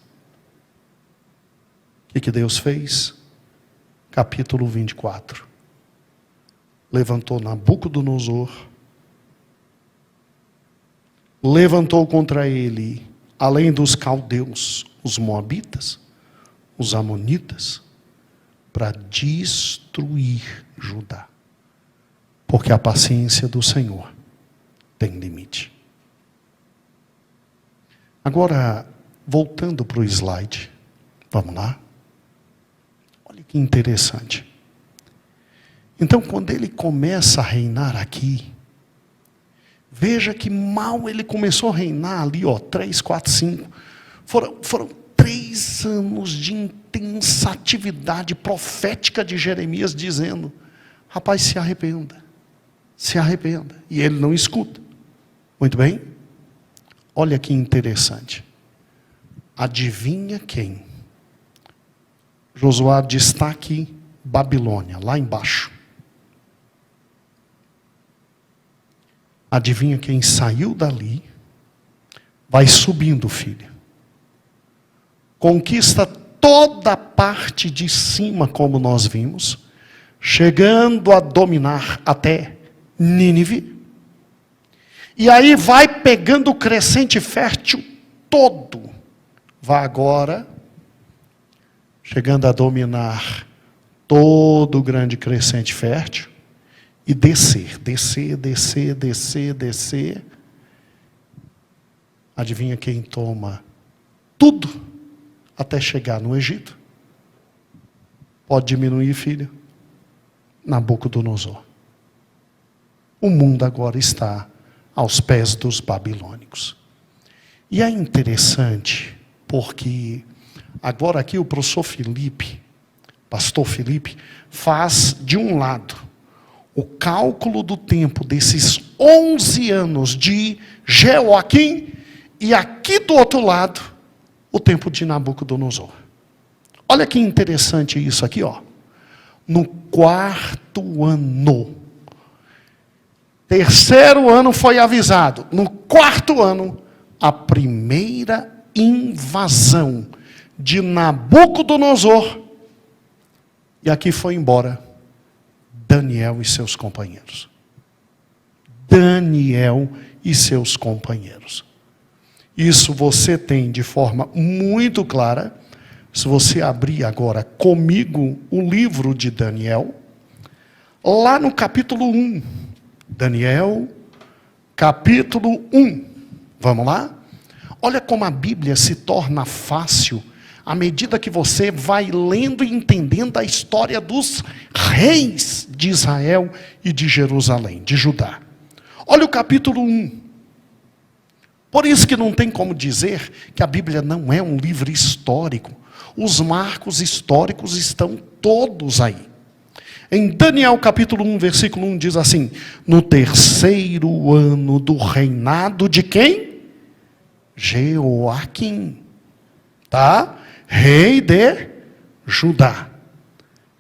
O que Deus fez? Capítulo 24. Levantou Nabucodonosor, levantou contra ele, além dos caldeus, os moabitas, os amonitas, para destruir Judá. Porque a paciência do Senhor tem limite. Agora, voltando para o slide, vamos lá? Olha que interessante. Então, quando ele começa a reinar aqui, veja que mal ele começou a reinar ali, 3, 4, 5. Foram 3 anos de intensa atividade profética de Jeremias, dizendo, rapaz, se arrependa. Se arrependa. E ele não escuta. Muito bem? Olha que interessante. Adivinha quem? Josué destaque Babilônia, lá embaixo. Adivinha quem saiu dali? Vai subindo, filho. Conquista toda a parte de cima, como nós vimos, chegando a dominar até Nínive. E aí vai pegando o crescente fértil todo. Vai agora, chegando a dominar todo o grande crescente fértil. E descer. Adivinha quem toma tudo até chegar no Egito? Pode diminuir, filho? Nabucodonosor. O mundo agora está aos pés dos babilônicos. E é interessante, porque agora aqui o professor Felipe, pastor Felipe, faz de um lado o cálculo do tempo desses 11 anos de Jeoaquim, e aqui do outro lado, o tempo de Nabucodonosor. Olha que interessante isso aqui, No 4º ano, 3º ano foi avisado. No 4º ano, a primeira invasão de Nabucodonosor. E aqui foi embora Daniel e seus companheiros. Daniel e seus companheiros. Isso você tem de forma muito clara. Se você abrir agora comigo o livro de Daniel, lá no capítulo 1. Daniel, capítulo 1. Vamos lá? Olha como a Bíblia se torna fácil à medida que você vai lendo e entendendo a história dos reis de Israel e de Jerusalém, de Judá. Olha o capítulo 1. Por isso que não tem como dizer que a Bíblia não é um livro histórico. Os marcos históricos estão todos aí. Em Daniel capítulo 1, versículo 1 diz assim: no terceiro ano do reinado de quem? Jeoaquim, tá? Rei de Judá.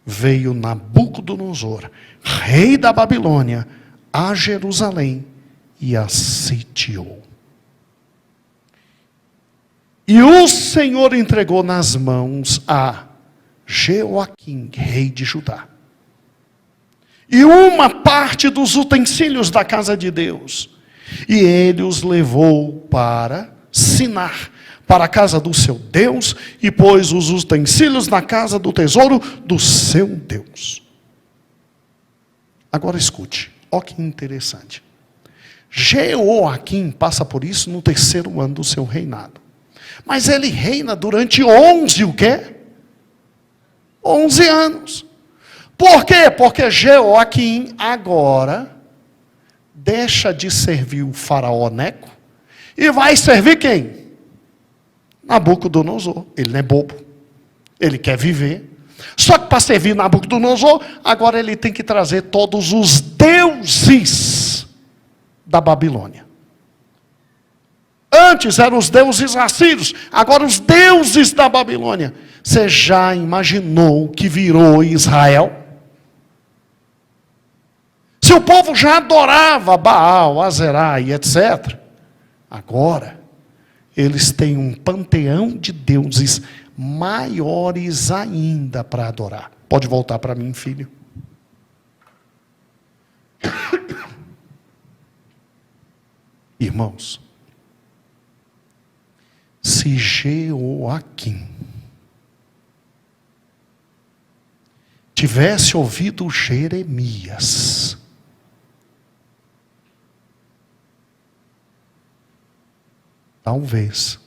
Veio Nabucodonosor, rei da Babilônia, a Jerusalém e a sitiou. E o Senhor entregou nas mãos a Jeoaquim, rei de Judá, e uma parte dos utensílios da casa de Deus. E ele os levou para Sinar, para a casa do seu Deus, e pôs os utensílios na casa do tesouro do seu Deus. Agora escute, olha que interessante. Jeoaquim passa por isso no terceiro ano do seu reinado. Mas ele reina durante 11 o quê? 11 anos. Por quê? Porque Jeoaquim agora deixa de servir o faraó Neco e vai servir quem? Nabucodonosor. Ele não é bobo. Ele quer viver. Só que para servir Nabucodonosor, agora ele tem que trazer todos os deuses da Babilônia. Antes eram os deuses assírios, agora os deuses da Babilônia. Você já imaginou que virou Israel? Se o povo já adorava Baal, Azerá e etc., agora eles têm um panteão de deuses maiores ainda para adorar. Pode voltar para mim, filho. Irmãos, se Jeoaquim tivesse ouvido Jeremias, talvez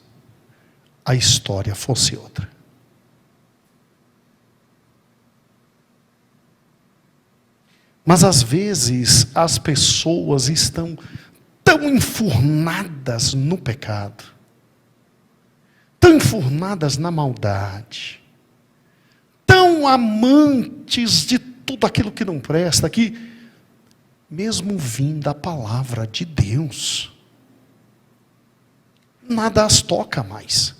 a história fosse outra. Mas às vezes as pessoas estão tão enfurnadas no pecado, tão enfurnadas na maldade, tão amantes de tudo aquilo que não presta, que mesmo vindo a palavra de Deus, nada as toca mais.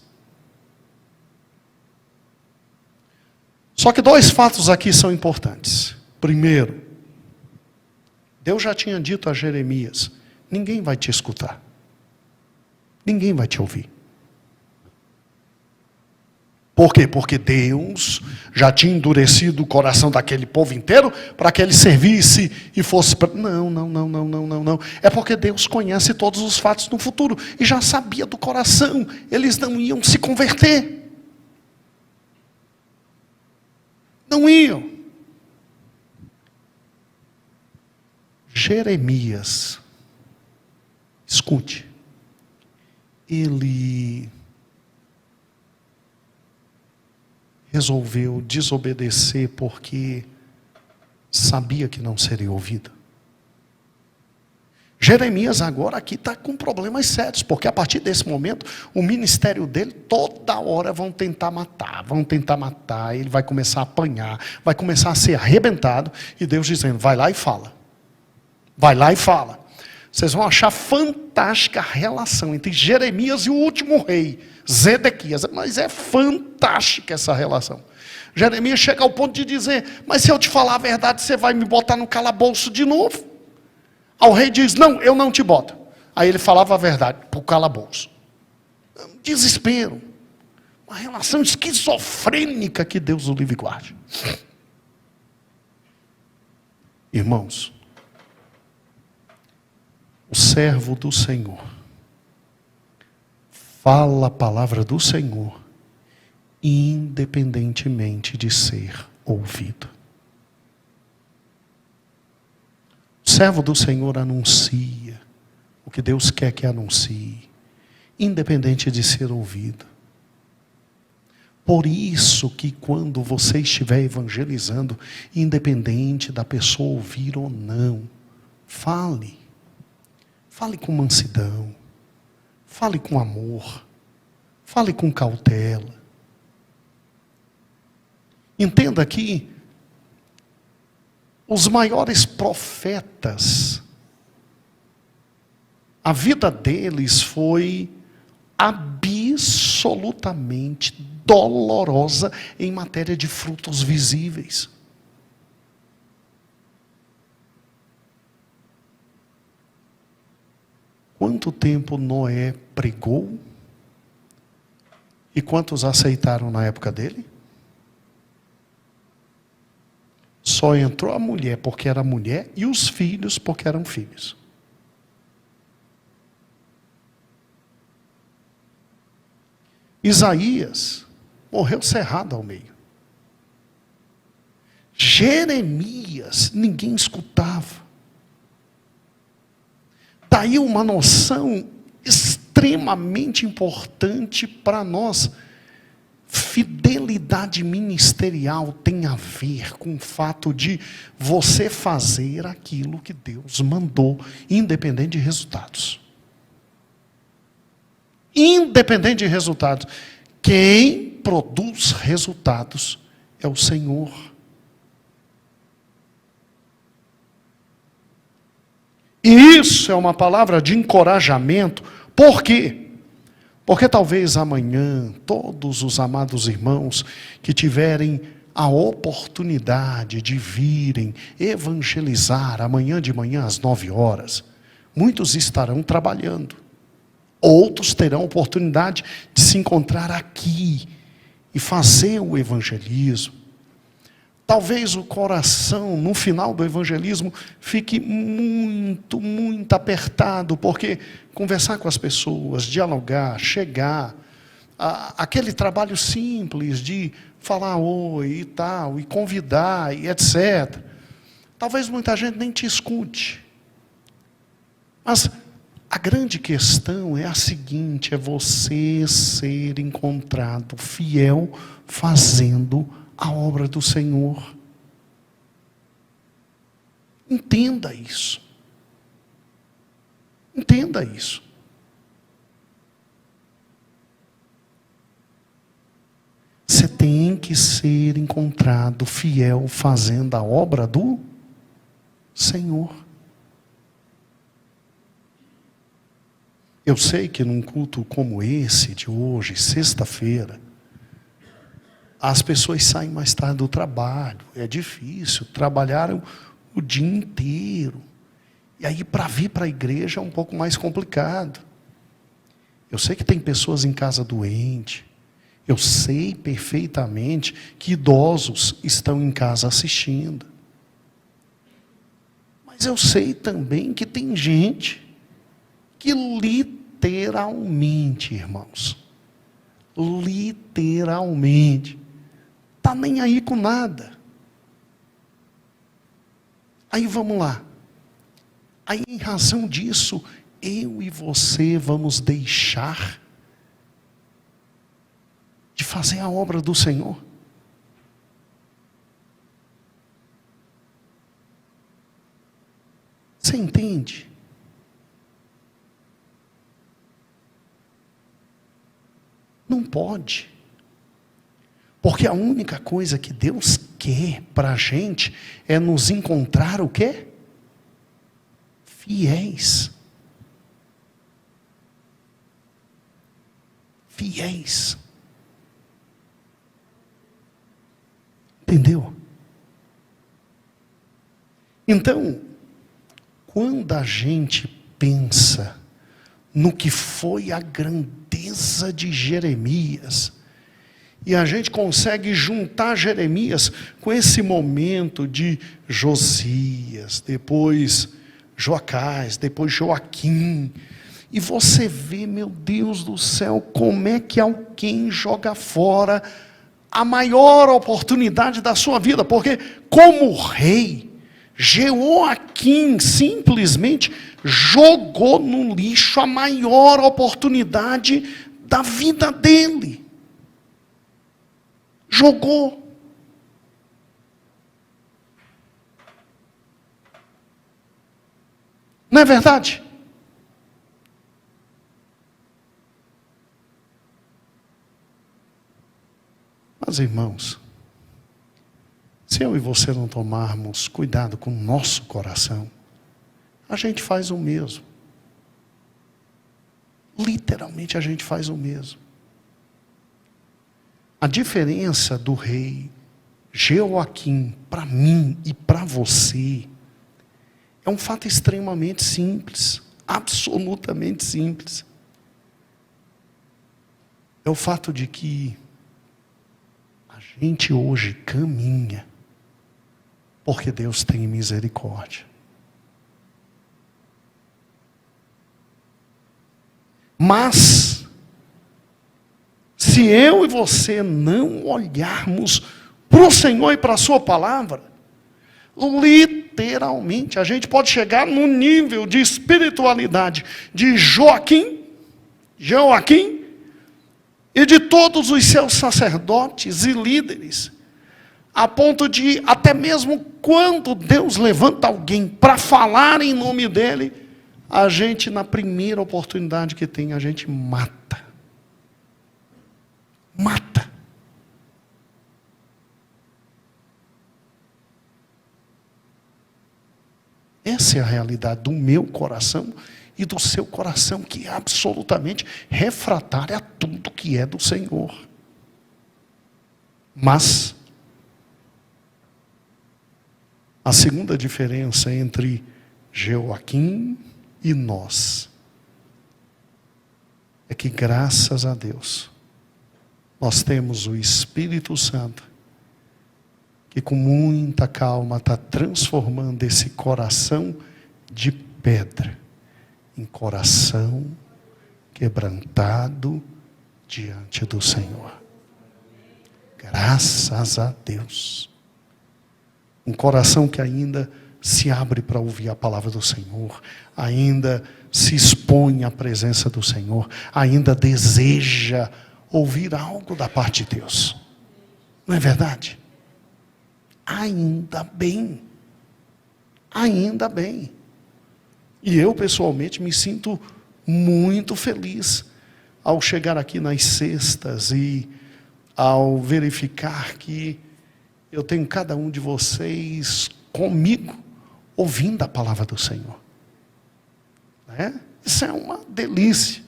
Só que dois fatos aqui são importantes. Primeiro, Deus já tinha dito a Jeremias: ninguém vai te escutar, ninguém vai te ouvir. Por quê? Porque Deus já tinha endurecido o coração daquele povo inteiro para que ele servisse e fosse... Não. É porque Deus conhece todos os fatos no futuro e já sabia do coração. Eles não iam se converter. Não iam. Jeremias, escute, ele resolveu desobedecer porque sabia que não seria ouvido. Jeremias agora aqui está com problemas sérios, porque a partir desse momento, o ministério dele, toda hora vão tentar matar, ele vai começar a apanhar, vai começar a ser arrebentado, e Deus dizendo: vai lá e fala. Vai lá e fala. Vocês vão achar fantástica a relação entre Jeremias e o último rei, Zedequias. Mas é fantástica essa relação. Jeremias chega ao ponto de dizer: mas se eu te falar a verdade, você vai me botar no calabouço de novo? Aí o rei diz: não, eu não te boto. Aí ele falava a verdade para o calabouço. Desespero. Uma relação esquizofrênica, que Deus o livre e guarde. Irmãos, o servo do Senhor fala a palavra do Senhor, independentemente de ser ouvido. O servo do Senhor anuncia o que Deus quer que anuncie, independente de ser ouvido. Por isso que quando você estiver evangelizando, independente da pessoa ouvir ou não, fale. Fale com mansidão. Fale com amor. Fale com cautela. Entenda que os maiores profetas, a vida deles foi absolutamente dolorosa em matéria de frutos visíveis. Quanto tempo Noé pregou? E quantos aceitaram na época dele? Só entrou a mulher porque era mulher e os filhos porque eram filhos. Isaías morreu cerrado ao meio. Jeremias, ninguém escutava. Daí uma noção extremamente importante para nós. Fidelidade ministerial tem a ver com o fato de você fazer aquilo que Deus mandou, independente de resultados. Independente de resultados. Quem produz resultados é o Senhor. E isso é uma palavra de encorajamento. Por quê? Porque talvez amanhã, todos os amados irmãos que tiverem a oportunidade de virem evangelizar amanhã de manhã às 9h, muitos estarão trabalhando. Outros terão a oportunidade de se encontrar aqui e fazer o evangelismo. Talvez o coração, no final do evangelismo, fique muito, muito apertado, porque conversar com as pessoas, dialogar, chegar, aquele trabalho simples de falar oi e tal, e convidar, e etc. Talvez muita gente nem te escute. Mas a grande questão é a seguinte, é você ser encontrado fiel, fazendo a obra do Senhor. Entenda isso. Entenda isso. Você tem que ser encontrado fiel fazendo a obra do Senhor. Eu sei que num culto como esse de hoje, sexta-feira, as pessoas saem mais tarde do trabalho, é difícil, trabalharam o dia inteiro. E aí para vir para a igreja é um pouco mais complicado. Eu sei que tem pessoas em casa doentes. Eu sei perfeitamente que idosos estão em casa assistindo. Mas eu sei também que tem gente que literalmente, irmãos, literalmente, está nem aí com nada. Aí vamos lá. Aí em razão disso, eu e você vamos deixar de fazer a obra do Senhor? Você entende? Não pode. Porque a única coisa que Deus quer para a gente é nos encontrar o quê? Fiéis. Fiéis. Entendeu? Então, quando a gente pensa no que foi a grandeza de Jeremias, e a gente consegue juntar Jeremias com esse momento de Josias, depois Joacás, depois Joaquim, e você vê, meu Deus do céu, como é que alguém joga fora a maior oportunidade da sua vida, porque como rei, Jeoaquim simplesmente jogou no lixo a maior oportunidade da vida dele. Jogou. Não é verdade? Mas, irmãos, se eu e você não tomarmos cuidado com o nosso coração, a gente faz o mesmo. Literalmente a gente faz o mesmo. A diferença do rei Jeoaquim para mim e para você é um fato extremamente simples, absolutamente simples. É o fato de que a gente hoje caminha porque Deus tem misericórdia. Mas, se eu e você não olharmos para o Senhor e para a sua palavra, literalmente, a gente pode chegar no nível de espiritualidade de Joaquim e de todos os seus sacerdotes e líderes, a ponto de, até mesmo quando Deus levanta alguém para falar em nome dele, a gente, na primeira oportunidade que tem, a gente mata. Mata. Essa é a realidade do meu coração e do seu coração, que é absolutamente refratária a tudo que é do Senhor. Mas a segunda diferença entre Jeoaquim e nós é que, graças a Deus, nós temos o Espírito Santo que com muita calma está transformando esse coração de pedra em coração quebrantado diante do Senhor. Graças a Deus. Um coração que ainda se abre para ouvir a palavra do Senhor, ainda se expõe à presença do Senhor, ainda deseja ouvir algo da parte de Deus. Não é verdade? Ainda bem. Ainda bem. E eu, pessoalmente, me sinto muito feliz ao chegar aqui nas sextas e ao verificar que eu tenho cada um de vocês comigo, ouvindo a palavra do Senhor. Né? Isso é uma delícia.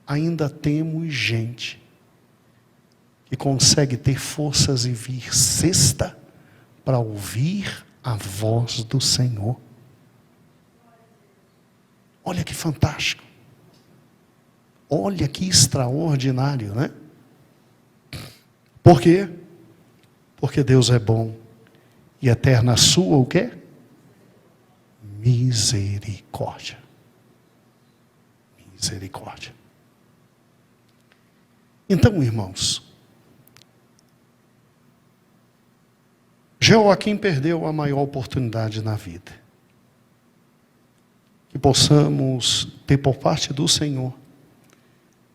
Ainda temos gente que consegue ter forças e vir sexta para ouvir a voz do Senhor. Olha que fantástico. Olha que extraordinário, né? Por quê? Porque Deus é bom e eterna a sua o quê? Misericórdia. Misericórdia. Então, irmãos, Jeoaquim perdeu a maior oportunidade na vida. Que possamos ter por parte do Senhor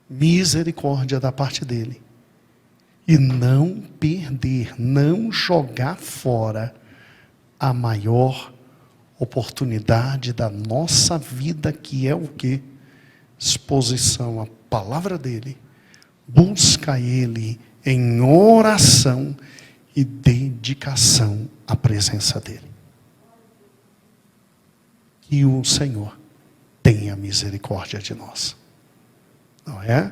misericórdia da parte dele. E não perder, não jogar fora a maior oportunidade da nossa vida, que é o quê? Exposição à palavra dele, busca ele em oração e dedicação à presença dele. Que o Senhor tenha misericórdia de nós, não é?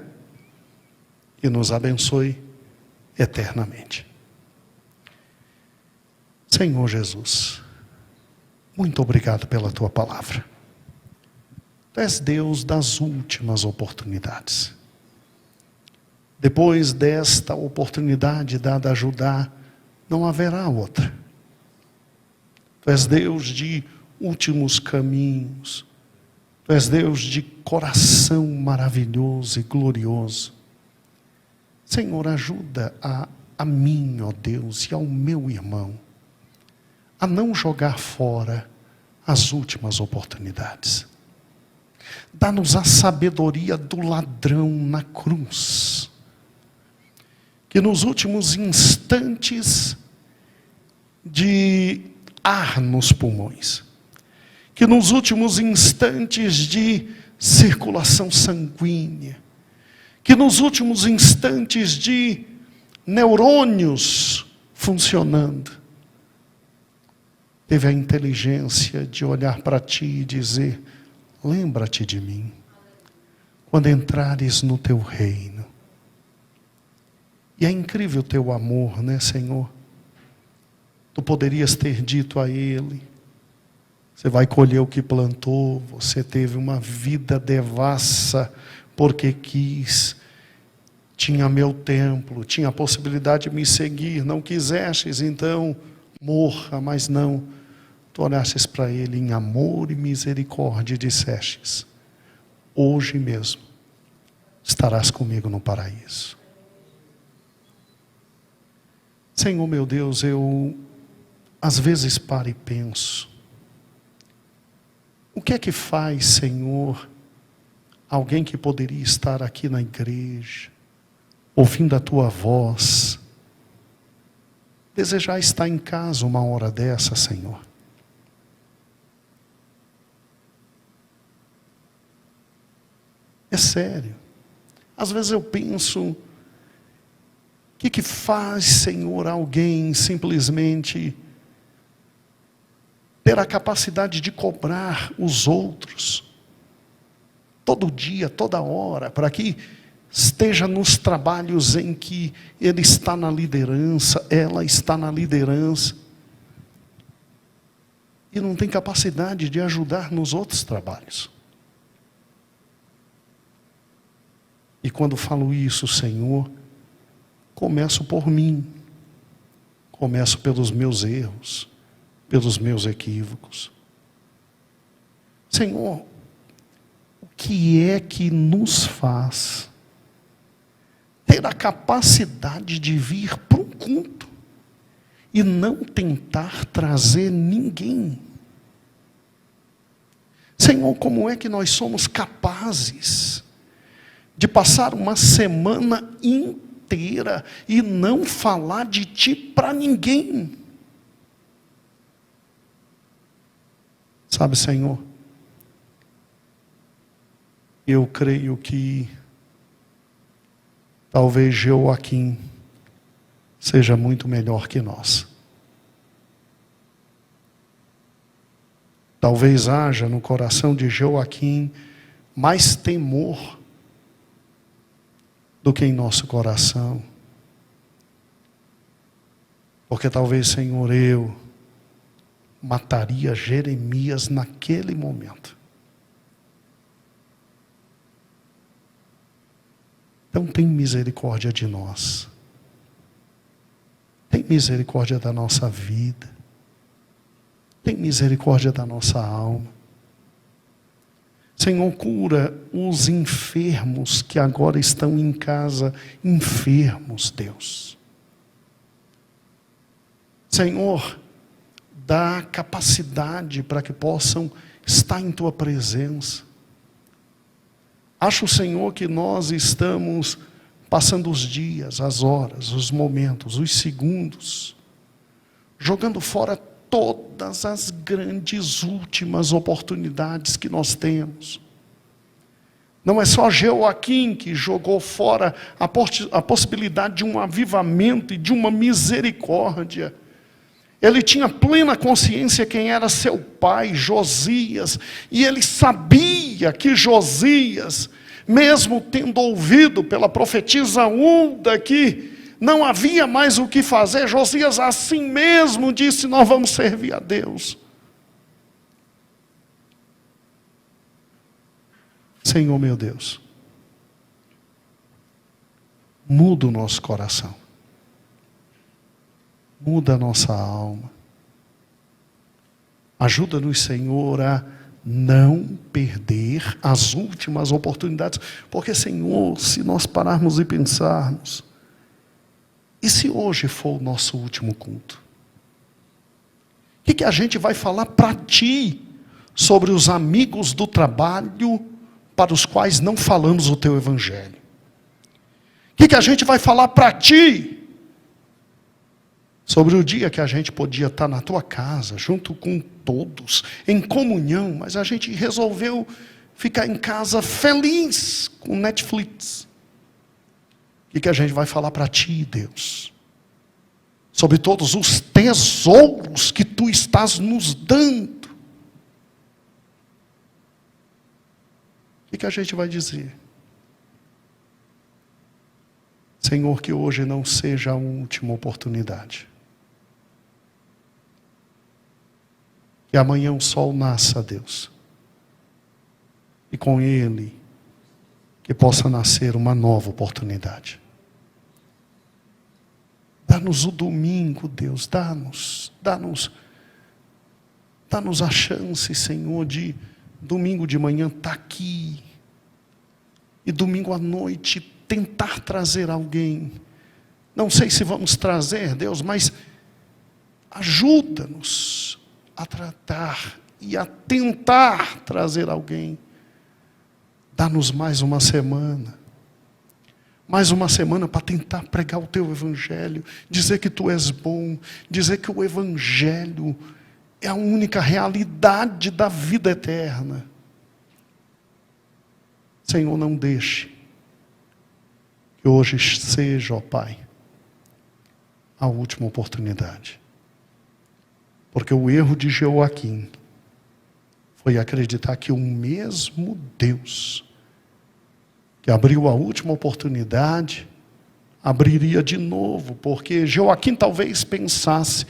E nos abençoe eternamente. Senhor Jesus, muito obrigado pela tua palavra. Tu és Deus das últimas oportunidades. Depois desta oportunidade dada a Judá, não haverá outra. Tu és Deus de últimos caminhos. Tu és Deus de coração maravilhoso e glorioso. Senhor, ajuda a mim, ó Deus, e ao meu irmão, a não jogar fora as últimas oportunidades. Dá-nos a sabedoria do ladrão na cruz, que nos últimos instantes de ar nos pulmões, que nos últimos instantes de circulação sanguínea, que nos últimos instantes de neurônios funcionando, teve a inteligência de olhar para ti e dizer: lembra-te de mim, quando entrares no teu reino. E é incrível o teu amor, né, Senhor? Tu poderias ter dito a ele: você vai colher o que plantou, você teve uma vida devassa, porque quis, tinha meu templo, tinha a possibilidade de me seguir, não quisestes, então morra. Mas não, tu olhastes para ele em amor e misericórdia e dissestes: hoje mesmo estarás comigo no paraíso. Senhor meu Deus, eu às vezes paro e penso, o que é que faz, Senhor, alguém que poderia estar aqui na igreja, ouvindo a tua voz, desejar estar em casa uma hora dessa, Senhor? É sério. Às vezes eu penso, o que faz, Senhor, alguém simplesmente ter a capacidade de cobrar os outros, todo dia, toda hora, para que esteja nos trabalhos em que ele está na liderança, ela está na liderança, e não tem capacidade de ajudar nos outros trabalhos. E quando falo isso, Senhor, começo por mim, começo pelos meus erros, pelos meus equívocos. Senhor, o que é que nos faz ter a capacidade de vir para um culto e não tentar trazer ninguém? Senhor, como é que nós somos capazes de passar uma semana inteira e não falar de Ti para ninguém? Sabe, Senhor, eu creio que talvez Joaquim seja muito melhor que nós. Talvez haja no coração de Joaquim mais temor do que em nosso coração. Porque talvez, Senhor, eu mataria Jeremias naquele momento. Então tem misericórdia de nós. Tem misericórdia da nossa vida. Tem misericórdia da nossa alma. Senhor, cura os enfermos que agora estão em casa, enfermos, Deus. Senhor, dá capacidade para que possam estar em Tua presença. Acho, Senhor, que nós estamos passando os dias, as horas, os momentos, os segundos, jogando fora todas as grandes últimas oportunidades que nós temos. Não é só Joaquim que jogou fora a possibilidade de um avivamento e de uma misericórdia. Ele tinha plena consciência quem era seu pai, Josias, e ele sabia que Josias, mesmo tendo ouvido pela profetisa Hulda que não havia mais o que fazer, Josias assim mesmo disse: nós vamos servir a Deus. Senhor meu Deus, muda o nosso coração. Muda a nossa alma. Ajuda-nos, Senhor, a não perder as últimas oportunidades. Porque, Senhor, se nós pararmos e pensarmos, e se hoje for o nosso último culto? O que a gente vai falar para Ti sobre os amigos do trabalho para os quais não falamos o teu evangelho? O que a gente vai falar para ti sobre o dia que a gente podia estar na tua casa, junto com todos, em comunhão, mas a gente resolveu ficar em casa feliz com Netflix? O que a gente vai falar para ti, Deus? Sobre todos os tesouros que tu estás nos dando. O que a gente vai dizer? Senhor, que hoje não seja a última oportunidade. Que amanhã o sol nasça, Deus. E com ele, que possa nascer uma nova oportunidade. Dá-nos o domingo, Deus, dá-nos a chance, Senhor, de domingo de manhã estar aqui. E domingo à noite tentar trazer alguém. Não sei se vamos trazer, Deus, mas ajuda-nos a tratar e a tentar trazer alguém. Dá-nos mais uma semana. Mais uma semana para tentar pregar o teu evangelho, dizer que tu és bom, dizer que o evangelho é a única realidade da vida eterna. Senhor, não deixe que hoje seja, ó Pai, a última oportunidade. Porque o erro de Joaquim foi acreditar que o mesmo Deus que abriu a última oportunidade, abriria de novo, porque Joaquim talvez pensasse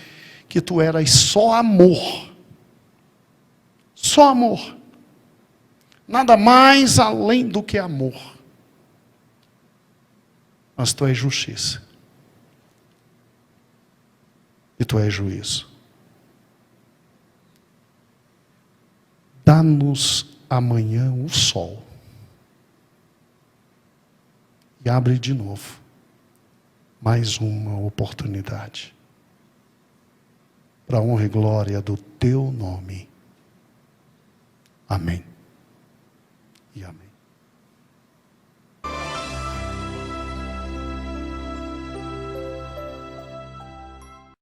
que tu eras só amor. Só amor. Nada mais além do que amor. Mas tu és justiça. E tu és juízo. Dá-nos amanhã o sol. E abre de novo mais uma oportunidade para a honra e glória do teu nome. Amém e amém.